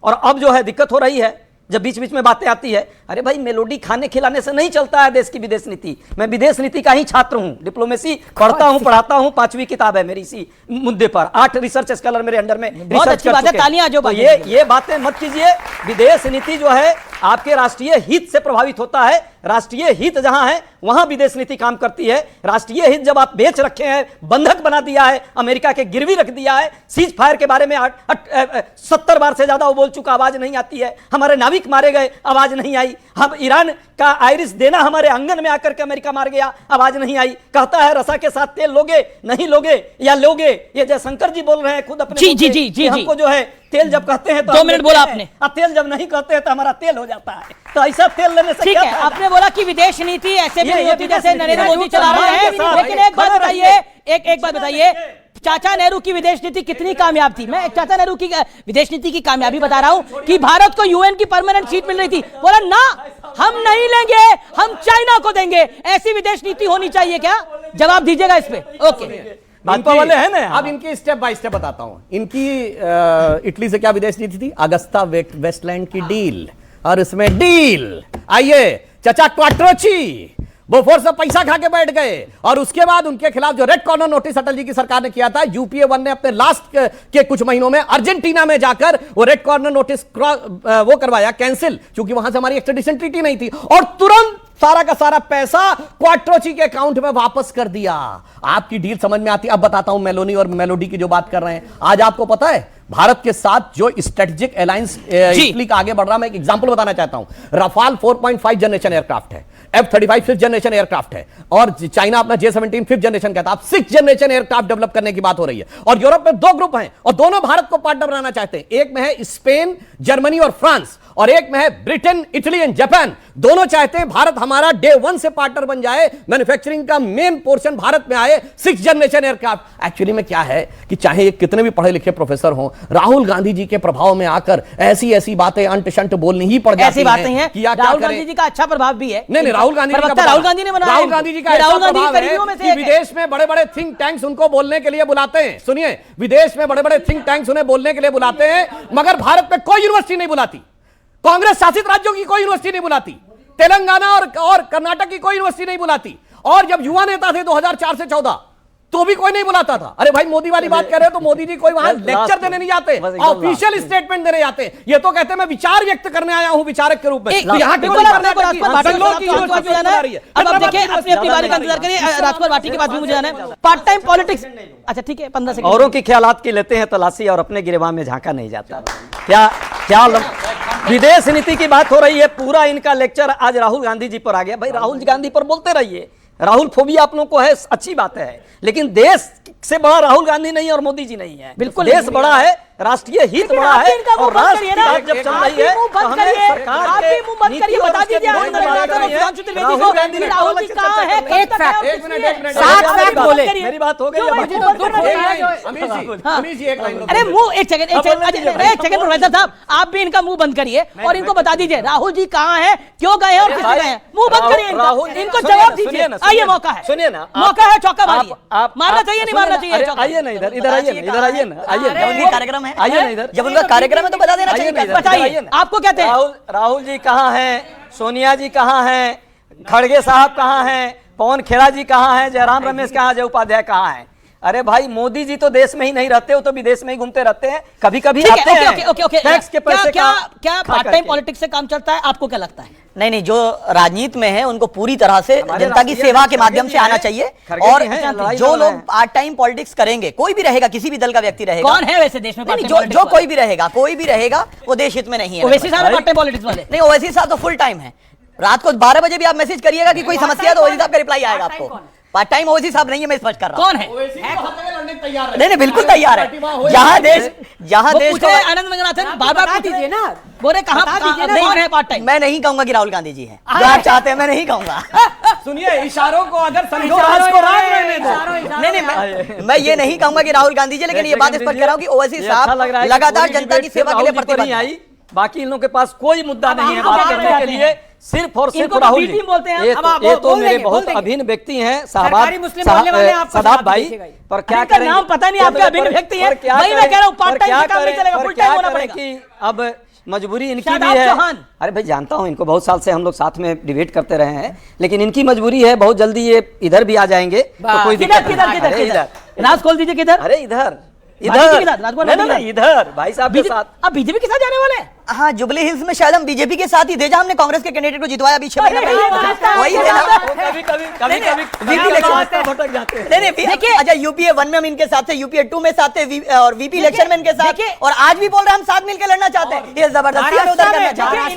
और अब जो है दिक्कत हो रही है जब बीच बीच में बातें आती है। अरे भाई, मेलोडी खाने खिलाने से नहीं चलता है देश की विदेश नीति। मैं विदेश नीति का ही छात्र हूं, डिप्लोमेसी पढ़ता हूं, पढ़ाता हूं, 5वीं किताब है मेरी इसी मुद्दे पर। 8 रिसर्च स्कॉलर मेरे अंडर में बहुत अच्छी बात है, तालियां जो ये बातें मत कीजिए। विदेश नीति जो है आपके राष्ट्रीय हित से प्रभावित होता है। राष्ट्रीय हित जहां है वहां विदेश नीति काम करती है। राष्ट्रीय हित जब आप बेच रखे हैं, बंधक बना दिया है, अमेरिका के गिरवी रख दिया है, सीज फायर के बारे में 70 बार से ज्यादा वो बोल चुका, आवाज नहीं आती है। हमारे नाविक मारे गए, आवाज नहीं आई। हम ईरान का आयरिस देना हमारे आंगन में आकर के अमेरिका मार गया, आवाज नहीं आई। कहता है रसा के साथ तेल लोगे, नहीं लोगे या लोगे। ये जयशंकर जी बोल रहे हैं खुद अपने जी हमको जो है तेल जब कहते हैं तो 2 मिनट बोला आपने, तेल जब नहीं कहते हैं तो हमारा तेल हो जाता है। तो ऐसा तेल लेने से ठीक क्या है। फायदा? आपने बोला कि विदेश नीति ऐसे भी नहीं होती जैसे नरेंद्र मोदी चला रहे हैं, लेकिन एक बात बताइए, चाचा नेहरू की विदेश नीति कितनी कामयाब थी? मैं चाचा नेहरू की विदेश नीति की कामयाबी बता रहा हूं कि भारत को यूएन की परमानेंट सीट मिल रही थी, बोला ना हम नहीं लेंगे, हम चाइना को देंगे। ऐसी विदेश नीति होनी चाहिए क्या? जवाब दीजिएगा इस पे। ओके, भाजपा वाले हैं ना। अब इनकी स्टेप बाय स्टेप बताता हूं। इनकी इटली से क्या विदेश नीति थी? अगस्ता वेस्टलैंड की डील, और इसमें डील आइए चचा क्वाट्रोची बोफोर से पैसा खा के बैठ गए, और उसके बाद उनके खिलाफ जो red corner notice Atal ji की सरकार ने किया था, यूपीए 1 ने अपने लास्ट के कुछ महीनों में अर्जेंटीना में जाकर वो रेड कॉर्नर नोटिस वो करवाया कैंसिल, क्योंकि वहां से हमारी एक्स्ट्रेडिशन ट्रीटी नहीं थी, और तुरंत सारा का सारा पैसा क्वाट्रोची के अकाउंट में वापस कर दिया। आपकी डील समझ में आती। अब बताता हूं मेलोनी और मेलोडी की जो बात कर रहे हैं। आज आपको पता है भारत के साथ जो स्ट्रेटेजिक अलायंस इटली का आगे बढ़ रहा है, मैं एक एग्जांपल बताना चाहता हूं। रफाल 4.5 जनरेशन एयरक्राफ्ट है, F-35 5th जनरेशन एयरक्राफ्ट है, और चाइना अपना J-17 5th जनरेशन कहता है। अब 6th जनरेशन एयरक्राफ्ट डेवलप करने की बात हो रही है, और यूरोप में 2 ग्रुप हैं, और दोनों भारत को पार्टनर बनाना चाहते हैं। एक में है स्पेन, जर्मनी और फ्रांस, और एक में है ब्रिटेन, इटली एंड जापान। दोनों चाहते हैं भारत हमारा डे 1 से पार्टनर बन जाए, मैन्युफैक्चरिंग का मेन पोर्शन भारत में आए, 6th जनरेशन एयरक्राफ्ट। एक्चुअली में क्या है कि चाहे कितने भी पढ़े लिखे प्रोफेसर हों, राहुल गांधी जी के प्रभाव में आकर ऐसी बातें अंट शंट बोलनी ही पड़ जाती ऐसी बातें हैं। राहुल क्या गांधी जी का अच्छा प्रभाव भी है। नहीं, राहुल गांधी जी का राहुल गांधी ने बनाया, राहुल गांधी जी का राहुल गांधी प्रभाव है कि विदेश में बड़े बड़े थिंक टैंक्स उनको बोलने के लिए बुलाते हैं। सुनिए, विदेश में बड़े बड़े थिंक टैंक्स उन्हें बोलने के लिए बुलाते हैं, मगर भारत में कोई यूनिवर्सिटी नहीं बुलाती। कांग्रेस शासित राज्यों की कोई यूनिवर्सिटी नहीं बुलाती, तेलंगाना और कर्नाटक की कोई यूनिवर्सिटी नहीं बुलाती। और जब युवा नेता थे 2004 से 14 तो भी कोई नहीं बुलाता था। अरे भाई, मोदी वाली बात कर रहे हो तो मोदी जी कोई वहां लेक्चर देने नहीं जाते, ऑफिशियल स्टेटमेंट देने जाते। ये तो कहते हैं मैं विचार व्यक्त करने आया हूं विचारक के रूप में। तो यहाँ के अब देखिए, अपनी अपनी बारी का इंतजार करिए। राजपाल भाटी के बाद भी मुझे जाना है। पार्ट टाइम पॉलिटिक्स, अच्छा ठीक है, 15 सेकंड। औरों की ख्यालात की लेते हैं तलाशी, और अपने गिरेबान में झांका नहीं जाता। क्या विदेश नीति की बात हो रही है, पूरा इनका लेक्चर आज राहुल गांधी जी पर आ गया। भाई, राहुल गांधी पर बोलते रहिए, राहुल फोबिया आप लोगों को है, अच्छी बात है, लेकिन देश से बड़ा राहुल गांधी नहीं है और मोदी जी नहीं है। बिल्कुल, देश बड़ा है, राष्ट्रीय हित बड़ा है, और राष्ट्रीय जब चल रही है तो हमें सरकार के नीति और बता दीजिए राहुल जी कहां है? एक मिनट 7 फैक्ट बोले। मेरी बात हो गई। अरे मुंह एक सेकंड प्रोफेसर साहब, आप भी इनका मुंह बंद करिए और इनको बता दीजिए राहुल जी कहां है, क्यों गए और किससे गए हैं। मुंह बंद करिए, इनको जवाब दीजिए। आइए, मौका है, सुनिए ना, मौका है, चौका मारिए। मारना चाहिए नहीं मारना चाहिए? आइए ना इधर, इधर आइए ना, इधर आइए ना, आइए कार्यक्रम है, आइए ना इधर। जब उनका कार्यक्रम है तो बता देना चाहिए। बताइए आपको कहते हैं राहुल जी कहाँ हैं, सोनिया जी कहाँ हैं, खड़गे साहब कहाँ हैं, पवन खेड़ा जी कहाँ हैं, जयराम रमेश कहाँ, जय उपाध्याय कहाँ हैं? अरे भाई मोदी जी तो देश में ही नहीं रहते, वो तो विदेश में ही घूमते रहते हैं, कभी कभी ठीक आते है, हैं। ओके। टैक्स के पैसे क्या पार्ट टाइम पॉलिटिक्स से काम चलता है, आपको क्या लगता है? नहीं, जो राजनीति में है उनको पूरी तरह से जनता की सेवा के माध्यम से आना चाहिए। और जो लोग पार्ट टाइम पॉलिटिक्स करेंगे, कोई भी रहेगा, किसी भी दल का व्यक्ति रहेगा, कौन है वैसे देश में नहीं, जो कोई भी रहेगा वो देश हित में नहीं है। ओवैसी साहब पार्ट टाइम पॉलिटिक्स वाले नहीं, ओवैसी साहब तो फुल टाइम है। रात को 12 बजे भी आप मैसेज करिएगा कि कोई समस्या है तो ओवैसी साहब का रिप्लाई आएगा आपको। पार्ट टाइम ओवैसी साहब नहीं है, मैं स्पष्ट कर रहा हूं। कौन है? नहीं, बिल्कुल तैयार है। जहां देश को आनंद मंगनाथन बार-बार दीजिए ना, बोले कहां कौन है पार्ट टाइम? मैं नहीं कहूंगा कि राहुल गांधी जी हैं, जो आप चाहते हैं मैं नहीं कहूंगा। सुनिए, इशारों को अगर समझो, राज को राज रहने दो। नहीं, मैं ये नहीं कहूंगा कि राहुल गांधी जी, लेकिन ये बात स्पष्ट कर रहा हूं कि ओवैसी साहब लगातार जनता की सेवा के लिए प्रतिबद्ध आई। बाकी इन लोगों के पास कोई मुद्दा नहीं है बात करने के लिए, सिर्फ और सिर्फ राहुल जी। ये तो मेरे बहुत अभिन्न व्यक्ति हैं साहब भाई, पर क्या करें, नाम पता नहीं आपका अभिन्न व्यक्ति है भाई, मैं कह रहा हूं पार्ट टाइम का काम नहीं चलेगा, फुल टाइम होना पड़ेगा। कि अब मजबूरी इनकी भी है। अरे भाई जानता हूं इनको, बहुत साल से हम लोग साथ में डिबेट करते रहे हैं, लेकिन इनकी मजबूरी है, बहुत जल्दी ये इधर भी आ जाएंगे तो कोई दिक्कत नहीं। किधर राज खोल दीजिए, किधर? अरे इधर भाई साहब के साथ। अब बीजेपी के साथ जाने वाले हैं? हाँ, जुबली हिल्स में शायद हम बीजेपी के साथ ही थे, जहां हमने कांग्रेस के कैंडिडेट को जितवाया अभी 6 महीने पहले। वही थे ना, वीपी इलेक्शन भटक जाते हैं। नहीं, अच्छा यूपीए 1 में हम इनके साथ थे, यूपीए 2 में साथ थे, और वीपी इलेक्शन में इनके साथ, और आज भी बोल रहे हैं हम साथ मिलकर लड़ना चाहते हैं। ये जबरदस्ती हमें उधर करना चाहते हैं।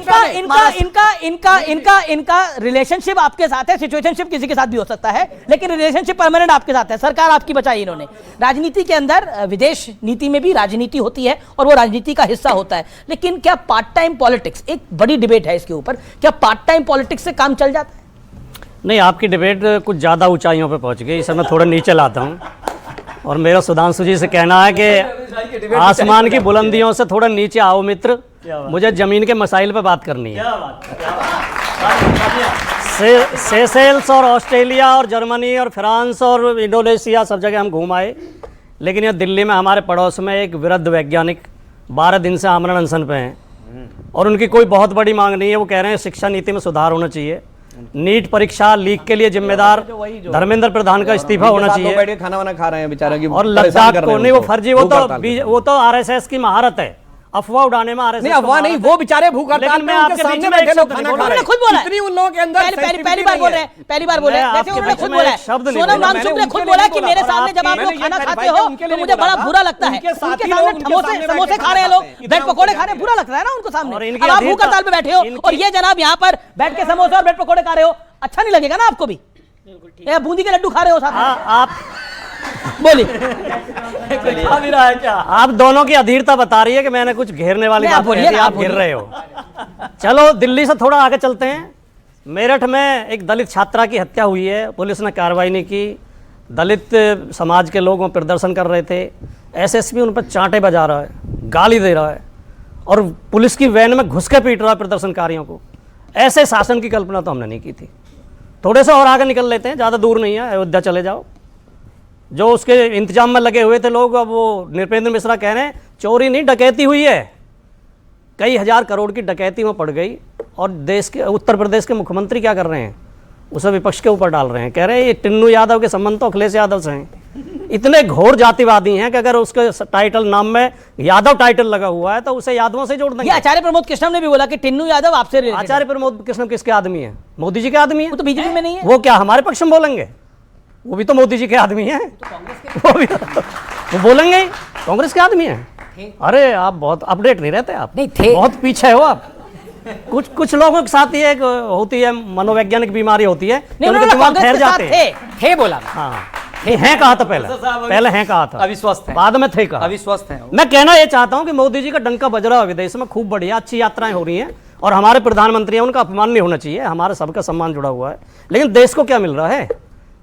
इनका रिलेशनशिप आपके साथ है, सिचुएशनशिप किसी के साथ भी हो सकता है, लेकिन रिलेशनशिप परमानेंट आपके साथ है। सरकार आपकी बचाई इन्होंने। राजनीति के अंदर विदेश नीति में भी राजनीति होती है और वो राजनीति का हिस्सा होता है, लेकिन क्या पार्ट टाइम पॉलिटिक्स, एक बड़ी डिबेट है इसके ऊपर, क्या पार्ट टाइम पॉलिटिक्स से काम चल जाता है? नहीं, आपकी डिबेट कुछ ज़्यादा ऊंचाइयों पे पहुंच गई, इस समय थोड़ा नीचे लाता हूं। और मेरा सुधांशु जी से कहना है कि आसमान की बुलंदियों से थोड़ा नीचे आओ मित्र, मुझे जमीन के मसाइल पे बात करनी है। सेशेल्स और ऑस्ट्रेलिया और जर्मनी और फ्रांस और इंडोनेशिया सब जगह हम घूम आए, लेकिन ये दिल्ली में हमारे पड़ोस में एक वृद्ध वैज्ञानिक 12 दिन से आमरण अनशन पे हैं, और उनकी कोई बहुत बड़ी मांग नहीं है। वो कह रहे हैं शिक्षा नीति में सुधार होना चाहिए, नीट परीक्षा लीक के लिए जिम्मेदार धर्मेंद्र प्रधान का इस्तीफा होना चाहिए। बैठे खाना वाना खा रहे हैं बेचारे की, और लद्दाख को नहीं, वो फर्जी, वो तो आरएसएस की महारत है अफवाह उड़ाने में। आरएसएस नहीं, अफवाह नहीं, वो बेचारे भूख हड़ताल में उनके सामने बैठे लोग खाना खा रहे हैं। खुद बोला, इतनी उन लोगों के अंदर पहली बार बोल रहे हैं, पहली बार बोले, वैसे उन्होंने खुद बोला है, सोनम वांगचुक ने खुद बोला कि मेरे सामने जब आप लोग खाना खाते हो तो मुझे बड़ा बुरा लगता है। उनके सामने समोसे खा रहे हैं लोग, ब्रेड पकौड़े खा रहे हैं, बुरा लगता है ना उनको सामने। अब आप भूख हड़ताल पे बैठे हो और ये जनाब यहाँ पर बैठ के समोसे और ब्रेड पकौड़े खा रहे हो, अच्छा नहीं लगेगा ना आपको भी? बूंदी के लड्डू खा रहे हो साथ में, आप बोलिए खा भी रहा है क्या? आप दोनों की अधीरता बता रही है कि मैंने कुछ घेरने वाली बात कही थी, आप घेर रहे हो। चलो दिल्ली से थोड़ा आगे चलते हैं। मेरठ में एक दलित छात्रा की हत्या हुई है, पुलिस ने कार्रवाई नहीं की, दलित समाज के लोग प्रदर्शन कर रहे थे, एसएसपी उन पर चांटे बजा रहा है, गाली दे रहा है, और पुलिस की वैन में घुस के पीट रहा है प्रदर्शनकारियों को। ऐसे शासन की कल्पना तो हमने नहीं की थी। थोड़े से और आगे निकल लेते हैं, ज़्यादा दूर नहीं है, अयोध्या चले जाओ। जो उसके इंतजाम में लगे हुए थे लोग, अब वो नृपेंद्र मिश्रा कह रहे हैं चोरी नहीं डकैती हुई है, कई हजार करोड़ की डकैती में पड़ गई। और देश के उत्तर प्रदेश के मुख्यमंत्री क्या कर रहे हैं, उसे विपक्ष के ऊपर डाल रहे हैं, कह रहे हैं ये टिन्नू यादव के संबंध तो अखिलेश यादव से हैं। इतने घोर जातिवादी हैं कि अगर उसके टाइटल नाम में यादव टाइटल लगा हुआ है तो उसे यादवों से जोड़ देंगे। आचार्य प्रमोद कृष्णम ने भी बोला कि टिन्नू यादव आपसे रिलेटेड है। आचार्य प्रमोद कृष्णम किसके आदमी है? मोदी जी के आदमी है। वो तो बीजेपी में नहीं है। वो क्या हमारे पक्ष में बोलेंगे? वो भी तो मोदी जी के आदमी हैं। वो बोलेंगे कांग्रेस के आदमी हैं। अरे आप बहुत अपडेट नहीं रहते, आप नहीं थे, बहुत पीछे हो आप। कुछ लोगों के साथ ये होती है, मनोवैज्ञानिक बीमारी होती है, उनके दिमाग ठहर जाते हैं। थे बोला, हाँ हैं कहा था, पहले हैं कहा था, अविश्वस्त है, बाद में थे कहा, अविश्वस्त है। मैं कहना ये चाहता हूं कि मोदी जी का डंका बज रहा है विदेश में, खूब बढ़िया अच्छी यात्राएं हो रही हैं, और हमारे प्रधानमंत्री हैं, उनका अपमान नहीं होना चाहिए, हमारे सबका सम्मान जुड़ा हुआ है। लेकिन देश को क्या मिल रहा है?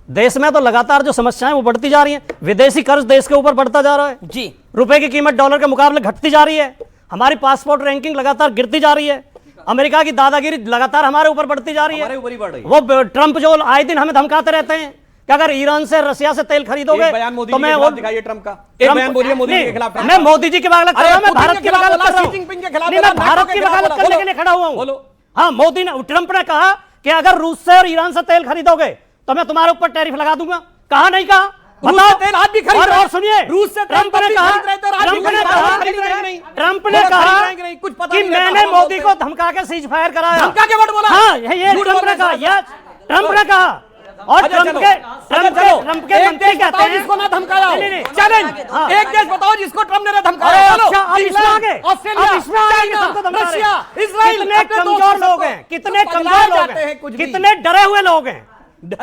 देश में तो लगातार जो समस्याएं वो बढ़ती जा रही हैं। विदेशी कर्ज देश के ऊपर बढ़ता जा रहा है जी, रुपए की कीमत डॉलर के मुकाबले घटती जा रही है, हमारी पासपोर्ट रैंकिंग लगातार गिरती जा रही है, अमेरिका की दादागिरी लगातार हमारे ऊपर बढ़ती जा रही है। वो ट्रंप जो आए दिन हमें धमकाते रहते हैं कि अगर ईरान से रसिया से तेल खरीदोगे तो मैं वो दिखाइए ट्रंप का एक बयान बोलिए मोदी के खिलाफ। मैं मोदी जी की वकालत कर रहा हूं, मैं भारत की वकालत कर रहा हूं, मैं भारत की वकालत करने के लिए खड़ा हुआ हूं। हाँ, मोदी ने, ट्रंप ने कहा कि अगर रूस से और ईरान से तेल खरीदोगे तो मैं तुम्हारे ऊपर टैरिफ लगा दूंगा। कहा नहीं कहा? रूस से तेल आज भी खरीद रहे हैं। और सुनिए, रूस से तेल ट्रंप ने भी कहा, खरीद रहे थे और आज भी ट्रंप ने कहा, खरीद रहे हैं कि नहीं? ट्रंप ने खरीद कहा रहे हैं कि नहीं? कुछ पता कि नहीं रहता, मैंने हम मोदी बोलते को हैं। धमका के सीज फायर कराया। धमका के वर्ड बोला? हाँ, ये झूठ ट्रंप बोल ने कहा, रहे हैं। यस, ट्रंप ने कहा। और अच्छा, ट्रंप चलो। के एक मंत्री देश कहते बताओ हैं जिसको ना धमकाया हो। नहीं, नहीं, चैलेंज, हाँ। एक देश बताओ जिसको ट्रंप ने धमकाया। अरे चलो, अच्छा, अब इसमें इंग्लैंड, आगे, ऑस्ट्रेलिया, अब इसमें आगे चाइना, सबको धमका रहे हैं। रशिया, इजराइल, कितने अपने दोस्त कमजोर सबको- लोग हैं, कितने तो कमजोर पगला लोग जाते हैं कुछ हैं, भी। कितने डरे हुए लोग हैं।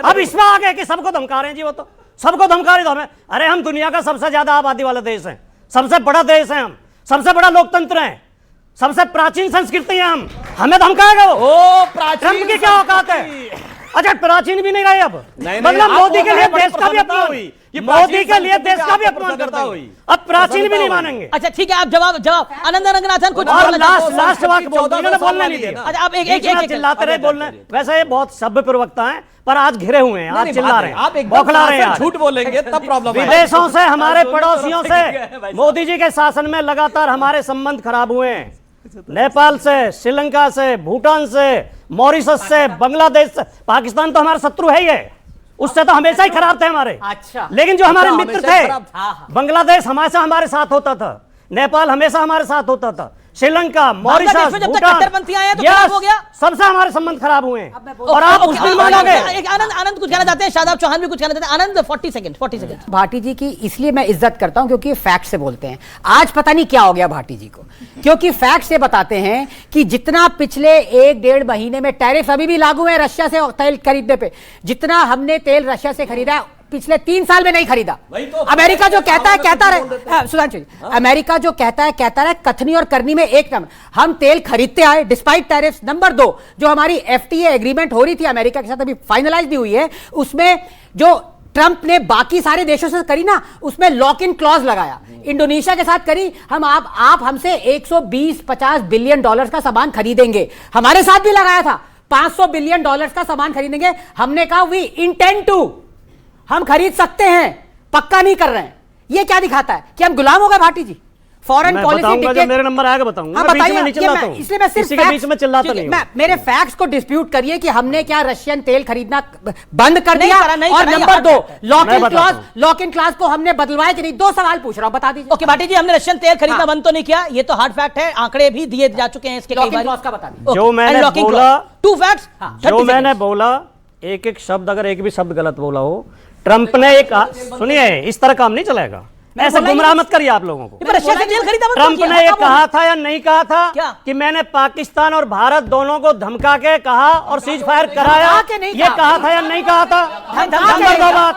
अब इसमें आ गए कि सबको धमका रहे हैं जी, वो तो सबको धमका रहे तो हमें, अरे हम दुनिया का सबसे ज्यादा आबादी वाला देश है, सबसे बड़ा देश है, हम सबसे बड़ा लोकतंत्र है, सबसे प्राचीन संस्कृति है, हम हमें धमकाएगा वो? ओ प्राचीन ट्रंप की क्या औकात है? अच्छा, प्राचीन भी नहीं रहे अब, नहीं, मतलब आपको मोदी के लिए बड़ी देश का भी प्रसन्नता अपमान हुई। ये मोदी प्राचीन के लिए संस्कृति देश का भी आपको अपमान प्रसन्नता करता हुई। हुई, अब प्राचीन भी नहीं प्रसन्नता मानेंगे। अच्छा ठीक है, आप जवाब आनंद रंगनाथन कुछ और बोलना चाहते हो? लास्ट वाक्य बोलते हैं, इन्होंने बोलने नहीं है दिया। ना। अच्छा आप एक बीच में चिल्लाते रहे बोलने, वैसे ये बहुत सभ्य प्रवक्ता हैं, पर आज घिरे हुए हैं, आज चिल्ला रहे हैं, आप एकदम बौखला रहे हैं आज। झूठ बोलेंगे तब प्रॉब्लम है। विदेशों से, हमारे पड़ोसियों से मोदी जी के शासन में लगातार हमारे संबंध खराब हुए हैं। नेपाल से, श्रीलंका से, भूटान से, मॉरिशस से, बांग्लादेश से, पाकिस्तान तो हमारा शत्रु है ही है, उससे तो हमेशा ही खराब थे हमारे। अच्छा। लेकिन जो हमारे अच्छा, मित्र हमेशा ही थे, खराब। बांग्लादेश हमेशा हमारे साथ होता था, नेपाल हमेशा हमारे साथ होता था, श्रीलंका, बांग्लादेश मॉरिशस, में जब तक भूटान, कट्टरपंथी आए हैं तो yes, खराब हो गया? सबसे हमारे संबंध खराब हुए हैं। और आप कुछ नहीं मानोगे। आनंद कुछ कहना चाहते हैं, शादाब चौहान भी कुछ कहना चाहते हैं। आनंद 40 सेकंड। भाटी जी की इसलिए मैं इज्जत करता हूं क्योंकि फैक्ट से बोलते हैं। आज पता नहीं क्या हो गया भाटी जी को, क्योंकि फैक्ट से बताते हैं कि जितना पिछले 1-1.5 महीने में टैरिफ अभी भी लागू है रशिया से तेल खरीदने पे, जितना हमने तेल रशिया से खरीदा पिछले 3 साल में नहीं खरीदा। अमेरिका जो कहता है कहता रहे, सुधांशु जी, अमेरिका जो कहता है कथनी और करनी में एक नंबर। हम तेल खरीदते आए डिस्पाइट टैरिफ्स। नंबर 2, जो हमारी एफटीए एग्रीमेंट हो रही थी अमेरिका के साथ, अभी फाइनलाइज नहीं हुई है, उसमें जो ट्रंप ने बाकी सारे देशों से करी ना, उसमें लॉक इन क्लॉज लगाया। इंडोनेशिया के साथ करी, हम आप हमसे 120-50 बिलियन डॉलर्स का सामान खरीदेंगे, हमारे साथ भी लगाया था 500 बिलियन डॉलर्स का सामान खरीदेंगे। हमने कहा वी इंटेंड टू, हम खरीद सकते हैं, पक्का नहीं कर रहे हैं। ये क्या दिखाता है कि हम गुलाम हो गए भाटी जी? फॉरेन मैं पॉलिसी बताऊंगा, जब मेरे नंबर आएगा बताऊंगा। मैं बीच में नहीं चिल्लाता हूं, इसलिए मैं सिर्फ किसी के बीच में चिल्लाता नहीं हूं। मेरे फैक्ट्स को डिस्प्यूट करिए कि हमने क्या रशियन तेल खरीदना बंद कर नहीं दिया, करा, नहीं और करा, नंबर ये 2 मैं बताता हूं। लॉक इन क्लॉज को हमने बदलवाया कि नहीं? 2 सवाल पूछ रहा हूं, बता दीजिए। ओके भाटी जी, हमने रशियन तेल खरीदना हाँ। बंद तो नहीं किया, ये तो हार्ड फैक्ट है, आंकड़े भी दिए जा चुके हैं इसके कई लॉक इन बार। क्लॉज का बता दीजिए। जो मैंने बोला, 2 फैक्ट्स, जो मैंने बोला, एक एक शब्द, अगर एक भी शब्द गलत बोला हो, ट्रंप ने एक, सुनिए, इस तरह काम नहीं चलेगा, ऐसे गुमराह मत करिए आप लोगों को। रशिया से तेल खरीदा बंद ट्रंप किया, ने ये हाँ, कहा था या नहीं कहा था क्या? कि मैंने पाकिस्तान और भारत दोनों को धमका के कहा और सीज फायर कराया, धमका के नहीं ये कहा। कहा था या नहीं कहा था? धमका के नंबर नहीं 2 कहा। बात,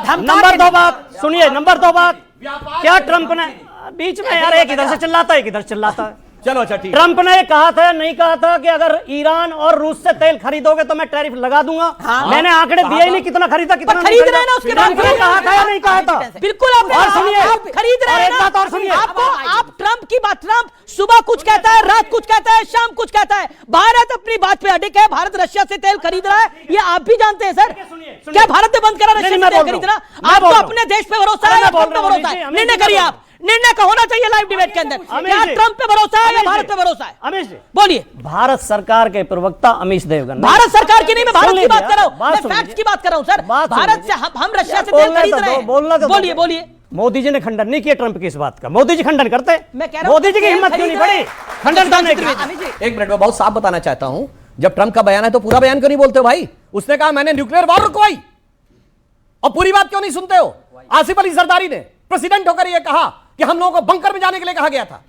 धमका नंबर के 2 नहीं बात सुनिए, नंबर 2 बात, क्या ट्रंप ने बीच में, यार एक इधर से चिल्लाता है, एक इधर चिल्लाता है। चलो अच्छा ठीक। ट्रंप ने कहा था या नहीं कहा था कि अगर ईरान और रूस से तेल खरीदोगे तो मैं टैरिफ लगा दूंगा? मैंने आंकड़े दिए ही नहीं, कितना खरीदा कितना खरीद रहे हैं ना, उसके बाद ट्रंप ने कहा था या नहीं कहा था? बिल्कुल आप और सुनिए, आप खरीद रहे और हैं एक ना। बात और सुनिए, आपको, आप ट्रंप की बात, ट्रंप सुबह कुछ कहता है, रात कुछ कहता है, शाम कुछ कहता है, भारत अपनी बात पे अडिग है, भारत रशिया से तेल खरीद रहा है, ये आप भी जानते हैं सर। क्या भारत ने बंद करा रशिया से तेल खरीदना? आपको अपने देश पे भरोसा है या ट्रंप पे भरोसा है? निर्णय करिए आप, निर्णय का होना चाहिए लाइव डिबेट के अंदर। क्या ट्रंप पे भरोसा है या भारत पे भरोसा है? अमीश जी, बोलिए। भारत सरकार के प्रवक्ता अमीश देवगन, भारत सरकार की नहीं, मैं भारत की बात कर रहा हूं, बात मैं सुन फैक्ट्स लीजिए। की बात कर रहा हूं सर। बात सुन भारत लीजिए। से हम रशिया से तेल खरीद रहे हैं। बोलिए बोलिए। मोदी जी ने खंडन नहीं किया ट्रंप की इस बात का, मोदी जी खंडन करते, मैं कह रहा हूं, मोदी जी की तेल हिम्मत क्यों नहीं खरीद रहे पड़ी हैं। खंडन करने की? एक मिनट में बहुत साफ बताना चाहता हूं, जब ट्रंप का बयान है तो पूरा बयान क्यों नहीं बोलते हो भाई? उसने कहा मैंने न्यूक्लियर वॉर रुकवाई, और पूरी बात क्यों नहीं सुनते हो? आसिफ अली जरदारी ने प्रेसिडेंट होकर यह कहा कि हम लोगों को बंकर में जाने के लिए कहा गया था।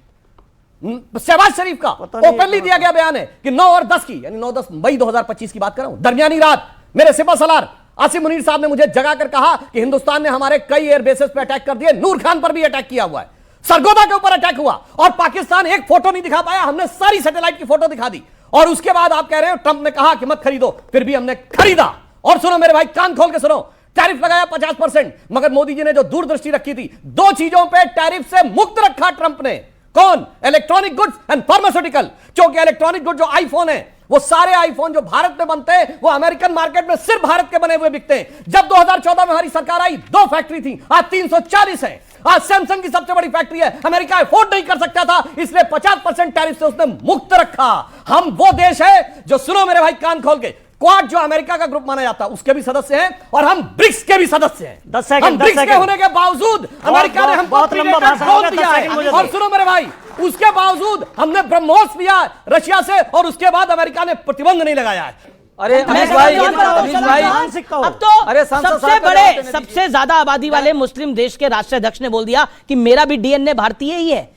शहबाज शरीफ का ओपनली दिया गया बयान है कि 9 और 10 की, यानी 9-10 मई 2025 की बात कर रहा हूं, दरमियानी रात मेरे सिपा सलार आसिम मुनीर साहब ने मुझे जगाकर कहा कि हिंदुस्तान ने हमारे कई एयर बेसेस पे अटैक कर दिए, नूर खान पर भी अटैक किया हुआ है, सरगोदा के ऊपर अटैक हुआ, और पाकिस्तान एक फोटो नहीं दिखा पाया, हमने सारी सैटेलाइट की फोटो दिखा दी, और उसके बाद आप कह रहे हो ट्रंप ने कहा कि मत खरीदो, फिर भी हमने खरीदा। और सुनो मेरे भाई, कान खोल के सुनो, टैरिफ लगाया 50%, मगर मोदी जी ने जो दूरदृष्टि रखी थी, 2 चीजों पे टैरिफ से मुक्त रखा ट्रंप ने। कौन? Electronic goods and pharmaceutical. क्योंकि इलेक्ट्रॉनिक गुड जो आईफोन है, वो सारे आईफोन जो भारत में बनते हैं वो अमेरिकन मार्केट में सिर्फ भारत के बने हुए बिकते हैं। जब 2014 में हमारी सरकार आई 2 फैक्ट्री थी, आज 340 है। आज सैमसंग की सबसे बड़ी फैक्ट्री है, अमेरिका अफोर्ड नहीं कर सकता था, इसलिए 50% टैरिफ से उसने मुक्त रखा। हम वो देश है जो, सुनो मेरे भाई कान खोल के, क्वाड जो अमेरिका का ग्रुप माना जाता है उसके भी सदस्य हैं, और हम ब्रिक्स के भी सदस्य हैं। 10 सेकंड, हम 10 ब्रिक्स के सेकंड। होने के बावजूद अमेरिका ने हमको बहुत लंबा भाषण ड्रोन होगा, 10 दिया सेकंड मुझे है। दो। और सुनो मेरे भाई, उसके बावजूद हमने ब्रह्मोस लिया रशिया से, और उसके बाद अमेरिका ने प्रतिबंध नहीं लगाया है। अरे अमीश भाई, अमीश भाई, अब तो अरे सांसद सबसे साहब का बड़े जवाब देने सबसे ज्यादा आबादी वाले मुस्लिम देश के राष्ट्राध्यक्ष ने बोल दिया कि मेरा भी डीएनए भारतीय ही है।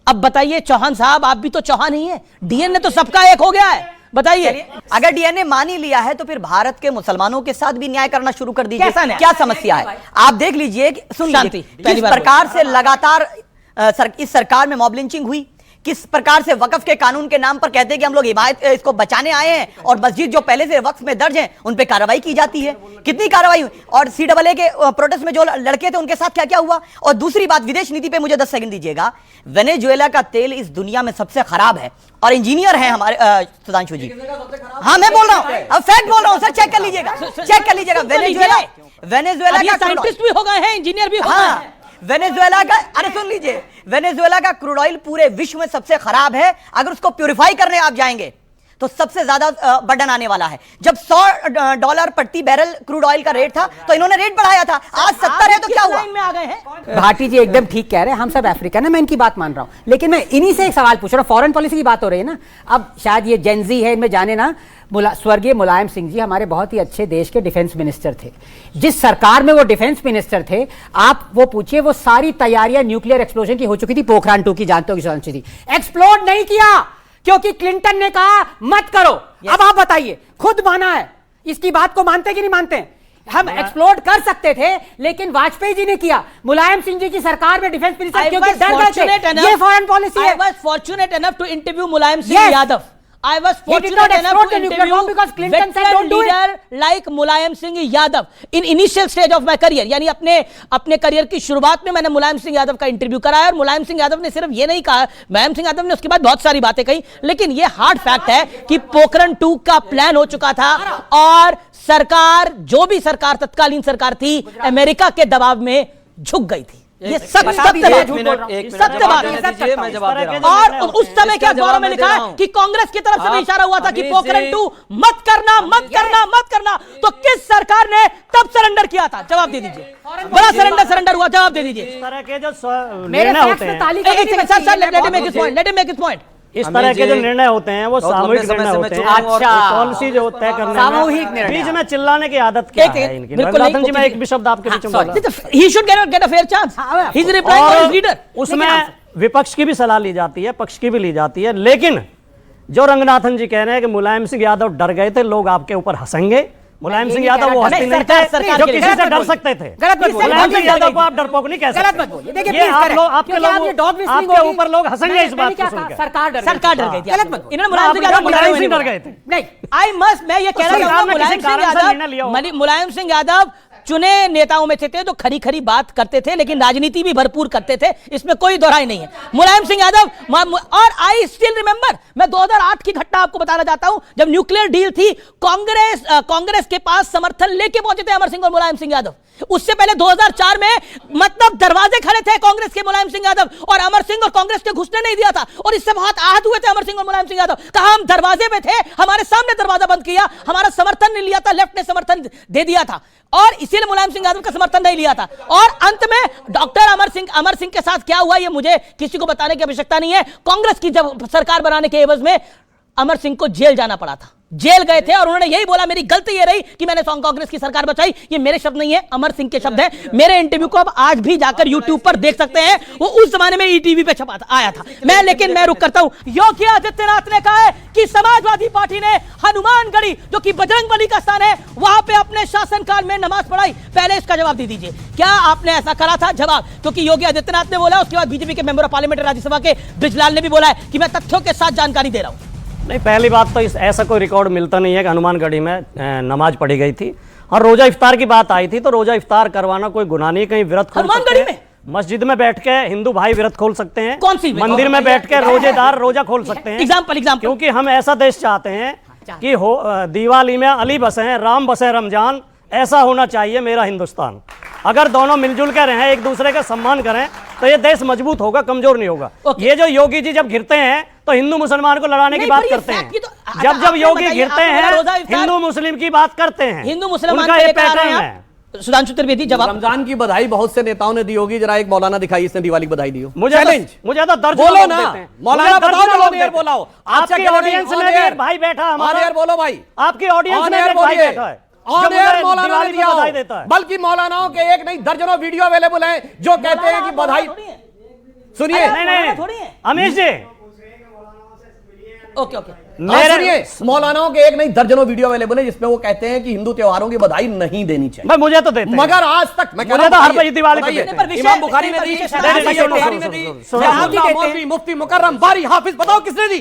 अब बताइए चौहान साहब, आप भी तो चौहान ही है, डीएनए तो सबका एक हो गया है, बताइए। अगर डीएनए मान ही लिया है तो फिर भारत के मुसलमानों के साथ भी न्याय करना शुरू कर दीजिए। कैसा न्याय? क्या समस्या है? आप देख लीजिए, सुन शांति, लीजिए, पहली किस बार प्रकार से लगातार इस सरकार में मॉब लिंचिंग हुई, किस प्रकार से वक्फ के कानून के नाम पर कहते हैं कि हम लोग हिमायत इसको बचाने आए हैं, और मस्जिद जो पहले से वक्फ में दर्ज हैं उन पे कार्रवाई की जाती है। कितनी कार्रवाई हुई, और CAA के प्रोटेस्ट में जो लड़के थे उनके साथ क्या क्या हुआ। और दूसरी बात, विदेश नीति पे मुझे 10 सेकंड दीजिएगा। वेनेजुएला का तेल इस दुनिया में सबसे खराब है, और इंजीनियर हैं हमारे सुधांशु जी। हाँ मैं बोल रहा हूँ, अब फैक्ट बोल रहा हूँ सर, चेक कर लीजिएगा, चेक कर लीजिएगा। वेनेजुएला का साइंटिस्ट भी हो गए हैं, इंजीनियर भी हो गए हाँ, हैं। वेनेजुएला का, अरे सुन लीजिए, वेनेजुएला का क्रूड ऑयल पूरे विश्व में सबसे खराब है। अगर उसको प्यूरिफाई करने आप जाएंगे तो सबसे ज्यादा बर्डन आने वाला है। जब $100 प्रति बैरल क्रूड ऑयल का रेट था तो इन्होंने रेट बढ़ाया था, आज 70 है तो क्या हुआ? में आ गए हैं। भाटी जी एकदम ठीक कह रहे हैं, हम सब अफ्रीकन है, मैं इनकी बात मान रहा हूं, लेकिन मैं इन्हीं से एक सवाल पूछ रहा हूं। फॉरेन पॉलिसी की बात हो रही है ना, अब शायद ये जेनजी है, इनमें जाने ना, स्वर्गीय मुलायम सिंह जी हमारे बहुत ही अच्छे देश के डिफेंस मिनिस्टर थे। जिस सरकार में वो डिफेंस मिनिस्टर थे, आप वो पूछिए, वो सारी तैयारियां न्यूक्लियर एक्सप्लोजन की हो चुकी थी, पोखरान 2 की जानते हो थी, एक्सप्लोड नहीं किया क्योंकि क्लिंटन ने कहा मत करो। अब आप बताइए, खुद माना है, इसकी बात को मानते कि नहीं मानते? हम एक्सप्लोड कर सकते थे, लेकिन वाजपेयी जी ने किया। मुलायम सिंह जी की सरकार में डिफेंस मिनिस्टर क्योंकि डर गए थे। ये फॉरेन पॉलिसी है। I was fortunate enough to interview Mulayam Singh Yadav. I was fortunate enough to interview because Clinton said don't do it. leader like Mulayam Singh Yadav in initial stage of my career. यानी अपने career की शुरुआत में मैंने मुलायम सिंह यादव का interview कराया, और मुलायम सिंह यादव ने सिर्फ ये नहीं कहा, मुलायम सिंह यादव ने उसके बाद बहुत सारी बातें कही, लेकिन ये हार्ड फैक्ट है कि पोखरण 2 का प्लान हो चुका था, और सरकार, जो भी सरकार तत्कालीन सरकार थी, अमेरिका के दबाव में झुक गई थी। ये सत्य बात है, सत्य बात है। मैं जवाब दे रहा हूं। और उस समय क्या अखबारों में लिखा है कि कांग्रेस की तरफ से भी इशारा हुआ था कि पोखरण 2 मत करना, मत करना, मत करना। तो किस सरकार ने तब सरेंडर किया था? जवाब दे दीजिए। बड़ा सरेंडर हुआ, जवाब दे दीजिए। इस तरह के जो निर्णय होते हैं, let me make it point. इस तरह के जो निर्णय होते हैं वो सामूहिक निर्णय होते हैं। अच्छा, पॉलिसी जो तय करने सामूहिक में निर्णय। बीच में चिल्लाने की आदत क्या है इनकी? रघुनाथन जी, मैं एक भी शब्द आपके बीच में बोला। He should get a fair chance. He's replying for his leader. उसमें विपक्ष की भी सलाह ली जाती है, पक्ष की भी ली जाती है, लेकिन जो रंगनाथन जी कह रहे हैं कि मुलायम सिंह यादव डर गए थे, लोग आपके ऊपर हंसेंगे। मुलायम सिंह यादव वो हस्ती नहीं थे जो किसी से डर सकते थे। मुलायम सिंह यादव को आप डरपोक नहीं कह सकते। ये आप लोग, आपके ऊपर लोग हंसेंगे इस बात को सुनकर। सरकार डर गई थी। इन्होंने मुलायम सिंह डर गए थे। नहीं, मैं ये कह रहा हूं, मुलायम सिंह यादव चुने नेताओं में थे तो खरी खरी बात करते थे, लेकिन राजनीति भी भरपूर करते थे, इसमें कोई दोहराई नहीं है। मुलायम सिंह यादव, और आई स्टिल रिमेंबर, मैं 2008 की घटना आपको बताना चाहता हूं, जब न्यूक्लियर डील थी, कांग्रेस के पास समर्थन लेके पहुंचे थे अमर सिंह और मुलायम सिंह यादव। उससे पहले 2004 में मतलब दरवाजे खड़े थे कांग्रेस के मुलायम सिंह यादव, और अमर सिंह और कांग्रेस ने घुसने नहीं दिया था, और इससे बहुत आहत हुए थे अमर सिंह और मुलायम सिंह यादव। कहा हम दरवाजे पे थे, हमारे सामने दरवाजा बंद किया, हमारा समर्थन नहीं लिया था, लेफ्ट ने समर्थन दे दिया था, और इसीलिए मुलायम सिंह यादव का समर्थन नहीं लिया था। और अंत में डॉक्टर अमर सिंह के साथ क्या हुआ ये मुझे किसी को बताने की आवश्यकता नहीं है। कांग्रेस की जब सरकार बनाने के एवज में अमर सिंह को जेल जाना पड़ा था, जेल गए थे, और उन्होंने यही बोला मेरी गलती ये रही कि मैंने कांग्रेस की सरकार बचाई। ये मेरे शब्द नहीं है, अमर सिंह के शब्द हैं। मेरे इंटरव्यू को आप आज भी जाकर यूट्यूब पर देख सकते हैं, वो उस जमाने में ईटीवी पे छपा आया था। लेकिन मैं रुक करता हूं। योगी आदित्यनाथ ने कहा है कि समाजवादी पार्टी ने हनुमानगढ़ी, जो कि बजरंगबली का स्थान है, वहां पे अपने शासनकाल में नमाज पढ़ाई। पहले इसका जवाब दे दीजिए, क्या आपने ऐसा करा था? जवाब, क्योंकि योगी आदित्यनाथ ने बोला, उसके बाद बीजेपी के मेंबर ऑफ पार्लियामेंट राज्यसभा के ब्रिजलाल ने भी बोला है कि मैं तथ्यों के साथ जानकारी दे रहा हूं। नहीं, पहली बात तो ऐसा कोई रिकॉर्ड मिलता नहीं है कि हनुमानगढ़ी में नमाज पढ़ी गई थी। और रोजा इफ्तार की बात आई थी तो रोजा इफ्तार करवाना कोई गुनाह नहीं, कहीं व्रत खोल सकते हैं, मस्जिद में बैठ के हिंदू भाई व्रत खोल सकते हैं, कौन सी मंदिर में बैठ के रोजेदार रोजा खोल सकते हैं। एग्जाम्पल, क्योंकि हम ऐसा देश चाहते हैं कि दिवाली में अली बसे, राम बसे रमजान, ऐसा होना चाहिए मेरा हिंदुस्तान। अगर दोनों मिलजुल कर रहें, एक दूसरे का सम्मान करें, तो ये देश मजबूत होगा, कमजोर नहीं होगा। ये जो योगी जी जब घिरते हैं तो हिंदू मुसलमान को लड़ाने की बात करते हैं। जब जब आपने योगी बताइए, गिरते आपने हैं रोजा इफ्तार- हिंदू मुस्लिम की बात करते हैं, हिंदू मुसलमान उनका को ये लेकर आ रहे पैटर्न हैं है। आप। सुधांशु त्रिवेदी जवाब। रमजान की बधाई बहुत से नेताओं ने दी होगी, जरा एक मौलाना दिखाई इसने दिवाली की बधाई दी हो। मुझे तो दर्ज बोलो ना मौलाना, बताओ जो ऑन एयर बोलाओ। आपकी ऑडियंस में भी एक भाई बैठा है हमारा। ऑन एयर बोलो भाई, आपकी ऑडियंस ऑन में एयर एक भाई बोलिए। बैठा है ऑन जो एयर मुझे मौलाना ने दिवाली दिया की हो, बधाई देता है। बल्कि मौलानाओं के एक नहीं दर्जनों वीडियो अवेलेबल हैं जो कहते हैं कि बधाई। सुनिए, नहीं थोड़ी है। अमीश जी, ओके ओके सुनिए, मौलानाओं के एक नहीं दर्जनों वीडियो अवेलेबल है जिसमें वो कहते हैं कि हिंदू त्योहारों की बधाई नहीं देनी चाहिए। भाई मुझे तो देते हैं। मगर आज तक मैं कह मुझे रहा तो हूं, हर भाई दिवाली पे बताइए, देते हैं। पर विषय- इमाम बुखारी ने दी, विषय- शहजादी विषय- बुखारी ने दी, सुनो, जहांगीर मौलवी, मुफ्ती मुकर्रम, बारी हाफिज, बताओ किसने दी?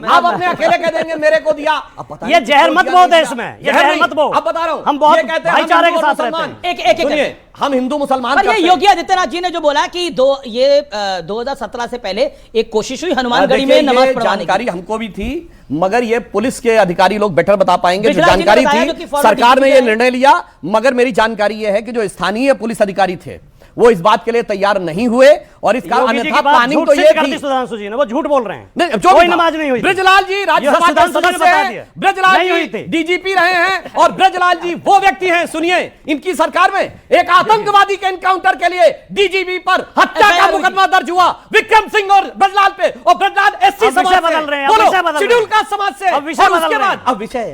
आप अपने अकेले कह देंगे मेरे को दिया। अब पता ये नहीं जहर किसको मत दिया, बो नहीं देश दिया। में, ये जहर नहीं, मत बो। अब बता रहा हूं, हम बहुत ये कहते हैं हम भाईचारे हिंदू के और साथ रहते मुसलमान। हैं। एक सुनिए, हम हिंदू मुसलमान पर ये करते हैं। योगी आदित्यनाथ जी ने जो बोला कि 2017 से पहले एक कोशिश हुई हनुमानगढ़ी देखिए, में नमाज ये पढ़वाने की। जानकारी हमको भी थी, मगर ये पुलिस के अधिकारी लोग बेटर बता पाएंगे। जो बिजला जी ने जानकारी बताया जो कि थी, फॉरवर्ड सरकार ने DGP ये है। निर्णय लिया, मगर मेरी जानकारी ये है कि जो स्थानीय पुलिस अधिकारी थे वो इस बात के लिए तैयार नहीं हुए और इसका योगी जी अन्यथा की बात प्लानिंग झूठ तो सिद्ध ये करती थी। सुधांशु जी ने, वो झूठ बोल रहे हैं। नहीं, जो कोई भी था। नमाज नहीं हुई थी। ब्रजलाल जी राज्यसभा के सुधांशु जी ने सदस्य बता हैं, दिया। ब्रजलाल नहीं हुई जी थी। डीजीपी रहे हैं और ब्रजलाल जी वो व्यक्ति हैं, सुनिए, इनकी सरकार में एक आतंकवादी के एनकाउंटर के लिए डीजीपी पर हत्या का मुकदमा दर्ज हुआ, विक्रम सिंह और ब्रजलाल पे, और ब्रजलाल एससी अब विषय समाज बदल से, रहे हैं, अब बोलो, विषय बदल शेड्यूल रहे हैं। कास्ट समाज से, अब विषय और बदल उसके रहे बाद हैं। अब विषय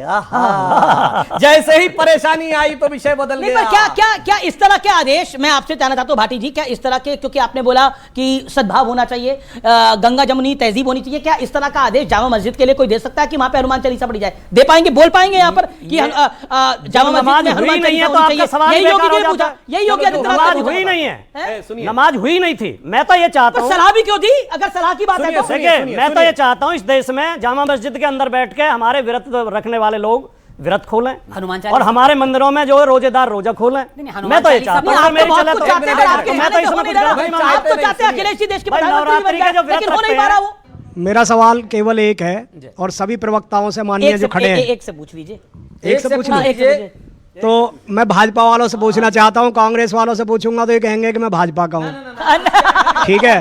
जैसे ही परेशानी आई तो विषय बदल नहीं, गया। पर क्या इस तरह के आदेश मैं आपसे जानना चाहता हूं भाटी जी, क्या इस तरह के, क्योंकि आपने बोला कि सद्भाव होना चाहिए, गंगा जमुनी तहजीब होनी चाहिए, क्या इस तरह का आदेश जामा मस्जिद के लिए कोई दे सकता है कि वहां पे हनुमान चालीसा पढ़ी जाए? दे पाएंगे, बोल पाएंगे यहाँ पर कि जामा मस्जिद में हनुमान चालीसा होनी चाहिए? यही योगी ने पूछा, यही योगी आदित्यनाथ ने नमाज पूछा। हुई नहीं है, सुनिए, नमाज हुई नहीं थी। मैं तो ये चाहता पर हूँ, सलाह भी क्यों दी अगर सलाह की बात है तो? सुनिए, देखिए, मैं तो ये चाहता हूँ इस देश में जामा मस्जिद के अंदर बैठ के हमारे व्रत रखने वाले लोग व्रत खोलें हनुमान चालीसा। और हमारे मंदिरों में जो रोजेदार रोजा खोलें। हनुमान मैं तो ये चालीसा चाहता नहीं, हूँ, आप अगर मेरी तो बहुत चले कुछ तो चाहते हैं, आपके मैं तो कहने इसमें से हो कुछ नहीं रहा। गलत नहीं आप मानता। तो चाहते हैं अखिलेश जी देश के भाई, प्रधानमंत्री नवरात्रि बन के जो जाए, लेकिन व्रत हो नहीं रखते पा रहा हैं, वो। मेरा सवाल केवल एक है और सभी प्रवक्ताओं से माननीय जो खड़े हैं एक से पूछ लीजिए। एक से पूछ हाँ, लीजिए। एक से पूछिए। तो मैं भाजपा वालों से पूछना चाहता हूं, कांग्रेस वालों से पूछूंगा तो ये कहेंगे कि मैं भाजपा का हूं। ठीक है,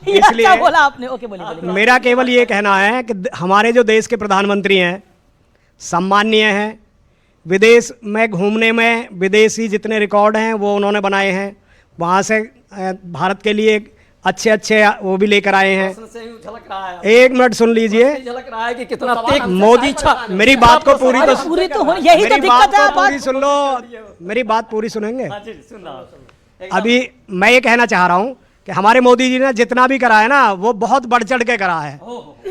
ये अच्छा इसलिए बोला आपने। ओके, बोलिए बोलिए। मेरा केवल ये कहना है कि हमारे जो देश के प्रधानमंत्री हैं सम्माननीय हैं, विदेश में घूमने में विदेशी जितने रिकॉर्ड हैं वो उन्होंने बनाए हैं, वहाँ से भारत के लिए अच्छे अच्छे वो भी लेकर आए हैं। झलक रहा है, एक मिनट सुन लीजिए, झलक रहा है कि कितना तेज मोदी मेरी बात को पूरी तो पूरी तो हो, यही तो मेरी बात दिक्कत है। को पूरी सुन लो, मेरी बात पूरी सुनेंगे। अभी मैं ये कहना चाह रहा हूँ कि हमारे मोदी जी ने जितना भी करा है ना वो बहुत बढ़ चढ़ के करा है,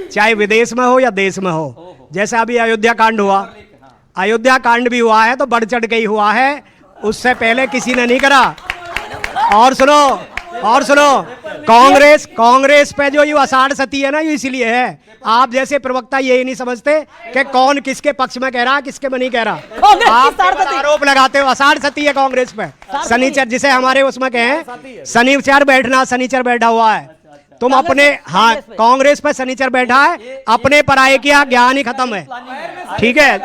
चाहे विदेश में हो या देश में हो। जैसे अभी अयोध्या कांड हुआ, अयोध्या कांड भी हुआ है तो बढ़ चढ़ के ही हुआ है, उससे पहले किसी ने नहीं करा। और सुनो, कांग्रेस पे जो ये आषाढ़ सती है ना, ये इसलिए है, आप जैसे प्रवक्ता यही नहीं समझते कि कौन किसके पक्ष में कह रहा है, किसके में नहीं कह रहा। आप आरोप लगाते हो आषाढ़ सती है कांग्रेस पे। शनिचर, जिसे हमारे उसमें कहें शनिचर बैठना, शनिचर बैठा हुआ है। तुम अपने, हाँ, कांग्रेस पे शनिचर बैठा है, अपने पराये किया ज्ञान ही खत्म है। ठीक है,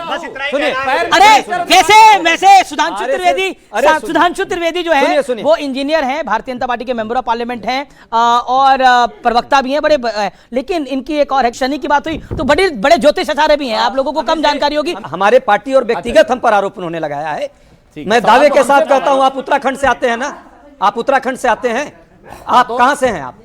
बस इतना ही कहना है। अरे वैसे सुधांशु त्रिवेदी जो है सुनिए। वो इंजीनियर हैं, भारतीय जनता पार्टी के मेंबर ऑफ पार्लियामेंट हैं और प्रवक्ता भी हैं बड़े, लेकिन इनकी एक और शनि की बात हुई तो बड़े ज्योतिष आचार्य भी हैं, आप लोगों को कम जानकारी होगी। हमारे पार्टी और व्यक्तिगत हम पर आरोप उन्होंने लगाया है। मैं दावे के साथ कहता हूं, आप उत्तराखंड से आते हैं ना, आप उत्तराखंड से आते हैं, आप कहां से हैं आप?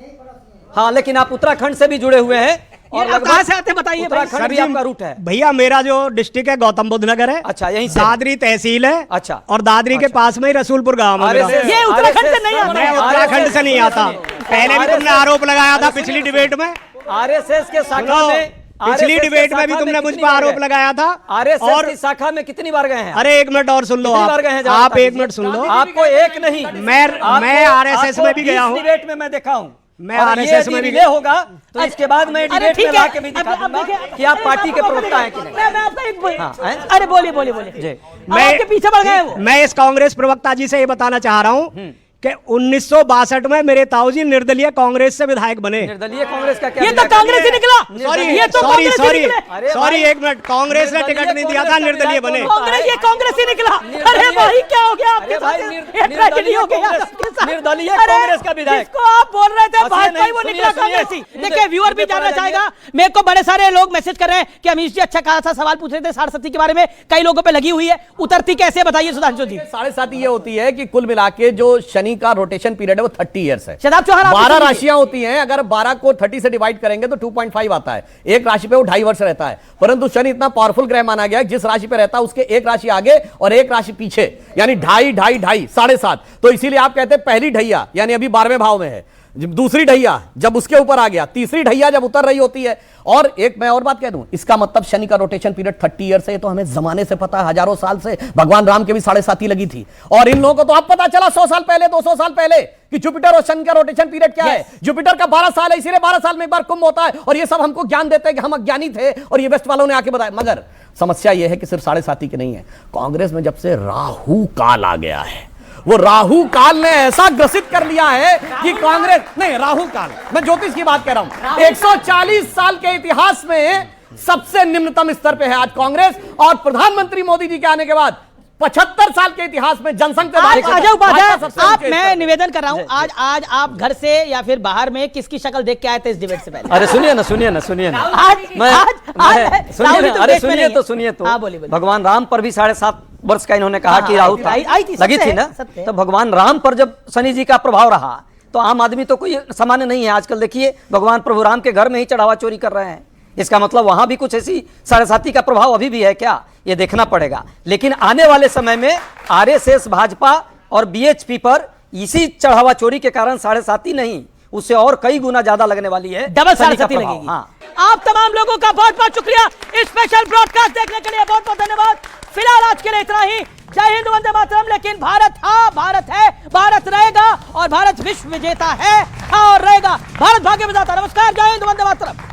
हाँ, लेकिन आप उत्तराखंड से भी जुड़े हुए हैं और आप कहां से आते हैं बताइए? उत्तराखंड भी आपका रूट है। भैया मेरा जो डिस्ट्रिक्ट है गौतम बुद्ध नगर है। अच्छा, यहीं से दादरी तहसील है। अच्छा, और दादरी के पास में ही रसूलपुर गांव है मेरा। ये उत्तराखंड से नहीं आता। मैं उत्तराखंड से नहीं आता। पहले भी तुमने आरोप लगाया था पिछली डिबेट में, आरएसएस के शाखा में, पिछली डिबेट में भी तुमने मुझ पर आरोप लगाया था। आरएसएस की शाखा में कितनी बार गए हैं? अरे एक मिनट और सुन लो, आप एक मिनट सुन लो। आपको एक नहीं, मैं आरएसएस में भी गया हूँ, डिबेट में मैं देखा हूँ। मैं आरएसएस में भी गया होगा तो इसके बाद मैं डिबेट में लाके भी दिखा दूंगा कि आप पार्टी के प्रवक्ता हैं कि नहीं। मैं आपका एक हाँ, अरे बोलिए। मैं आपके पीछे बढ़ गए वो। मैं इस कांग्रेस प्रवक्ता जी से ये बताना चाह रहा हूँ कि 1962 में मेरे ताऊजी निर्दलीय कांग्रेस से विधायक बने। निर्दलीय कांग्रेस का क्या? ये तो कांग्रेस ही निकला। सॉरी ये तो सॉरी कांग्रेस ही सॉरी निकले। सॉरी, एक मिनट, कांग्रेस ने टिकट नहीं दिया था, निर्दलीय बने। कांग्रेस, ये कांग्रेस ही निकला। अरे भाई क्या हो गया आपके साथ? ये ट्रेजेडी हो गया आपके साथ। निर्दलीय अरे, कांग्रेस का विधायक। जिसको आप बोल रहे थे भाजपा ही, वो सुनिए, निकला सुनिए, कांग्रेस ही। सुनिए, देखिए व्यूअर भी सुनिए, जानना सुनिए, चाहेगा। मेरे को बड़े सारे लोग मैसेज कर रहे हैं कि अमीश जी अच्छा कहा था, सवाल पूछ रहे थे साढ़े के बारे में, कई लोगों पे लगी हुई है, उतरती कैसे बताइए सुधांशु जी। 7.5 ये होती है कि कुल मिला के जो शनि का रोटेशन पीरियड है वो 30 ईयर्स है। शदाब चौहान, 12 राशियां होती हैं, अगर 12 को 30 से डिवाइड करेंगे तो 2.5 आता है। एक राशि पे वो 2.5 वर्ष रहता है, परंतु शनि इतना पावरफुल ग्रह माना गया है, जिस राशि पे रहता है उसके एक राशि आगे और एक राशि पीछे, यानी 2.5 7.5। तो इसीलिए आप कहते हैं पहली ढैया यानी अभी 12वें भाव में है, दूसरी ढैया जब उसके ऊपर आ गया, तीसरी ढैया जब उतर रही होती है। और एक मैं और बात कह दूं, इसका मतलब शनि का रोटेशन पीरियड 30 ईयर है, तो हमें जमाने से पता है, हजारों साल से। भगवान राम के भी 7.5 लगी थी, और इन लोगों को तो अब पता चला 100 साल पहले, 200 साल पहले कि जुपिटर और शनि का रोटेशन पीरियड क्या है। जुपिटर का 12 साल है, इसीलिए 12 साल में एक बार कुंभ होता है। और ये सब हमको ज्ञान देते हैं कि हम अज्ञानी थे और ये वेस्ट वालों ने आके बताया। मगर समस्या यह है कि सिर्फ 7.5 की नहीं है, कांग्रेस में जब से राहु काल आ गया है, वो राहु काल ने ऐसा ग्रसित कर लिया है कि कांग्रेस नहीं, राहु काल, मैं ज्योतिष की बात कर रहा हूं, 140 साल के इतिहास में सबसे निम्नतम स्तर पे है आज कांग्रेस। और प्रधानमंत्री मोदी जी के आने के बाद 75 साल के इतिहास में जनसंख्या आप, मैं निवेदन कर रहा हूं, आज आप घर से या फिर बाहर में किसकी शक्ल देख के आए थे इस डिबेट से पहले? अरे सुनिए ना सुनिए ना सुनिए तो सुनिए तो भगवान राम पर भी 7.5 वर्ष का इन्होंने कहा कि राहु लगी थी ना, तो भगवान राम पर जब शनि जी का प्रभाव रहा तो आम आदमी तो कोई सामान्य नहीं है। आजकल देखिए भगवान प्रभु राम के घर में ही चढ़ावा चोरी कर रहे हैं, इसका मतलब वहां भी कुछ ऐसी 7.5 का प्रभाव अभी भी है क्या, ये देखना पड़ेगा। लेकिन आने वाले समय में आरएसएस, भाजपा और बीएचपी पर इसी चढ़ावा चोरी के कारण 7.5 नहीं, उससे और कई गुना ज्यादा लगने वाली है, डबल 7.5 लगेगी। हाँ। आप तमाम लोगों का बहुत बहुत शुक्रिया इस स्पेशल ब्रॉडकास्ट देखने के लिए, बहुत बहुत धन्यवाद। फिलहाल आज के लिए इतना ही। जय हिंद, वंदे मातरम। लेकिन भारत, हाँ भारत है, भारत रहेगा और भारत विश्व विजेता है, हाँ और रहेगा। भारत भाग्य विधाता। नमस्कार, जय हिंद, वंदे मातरम।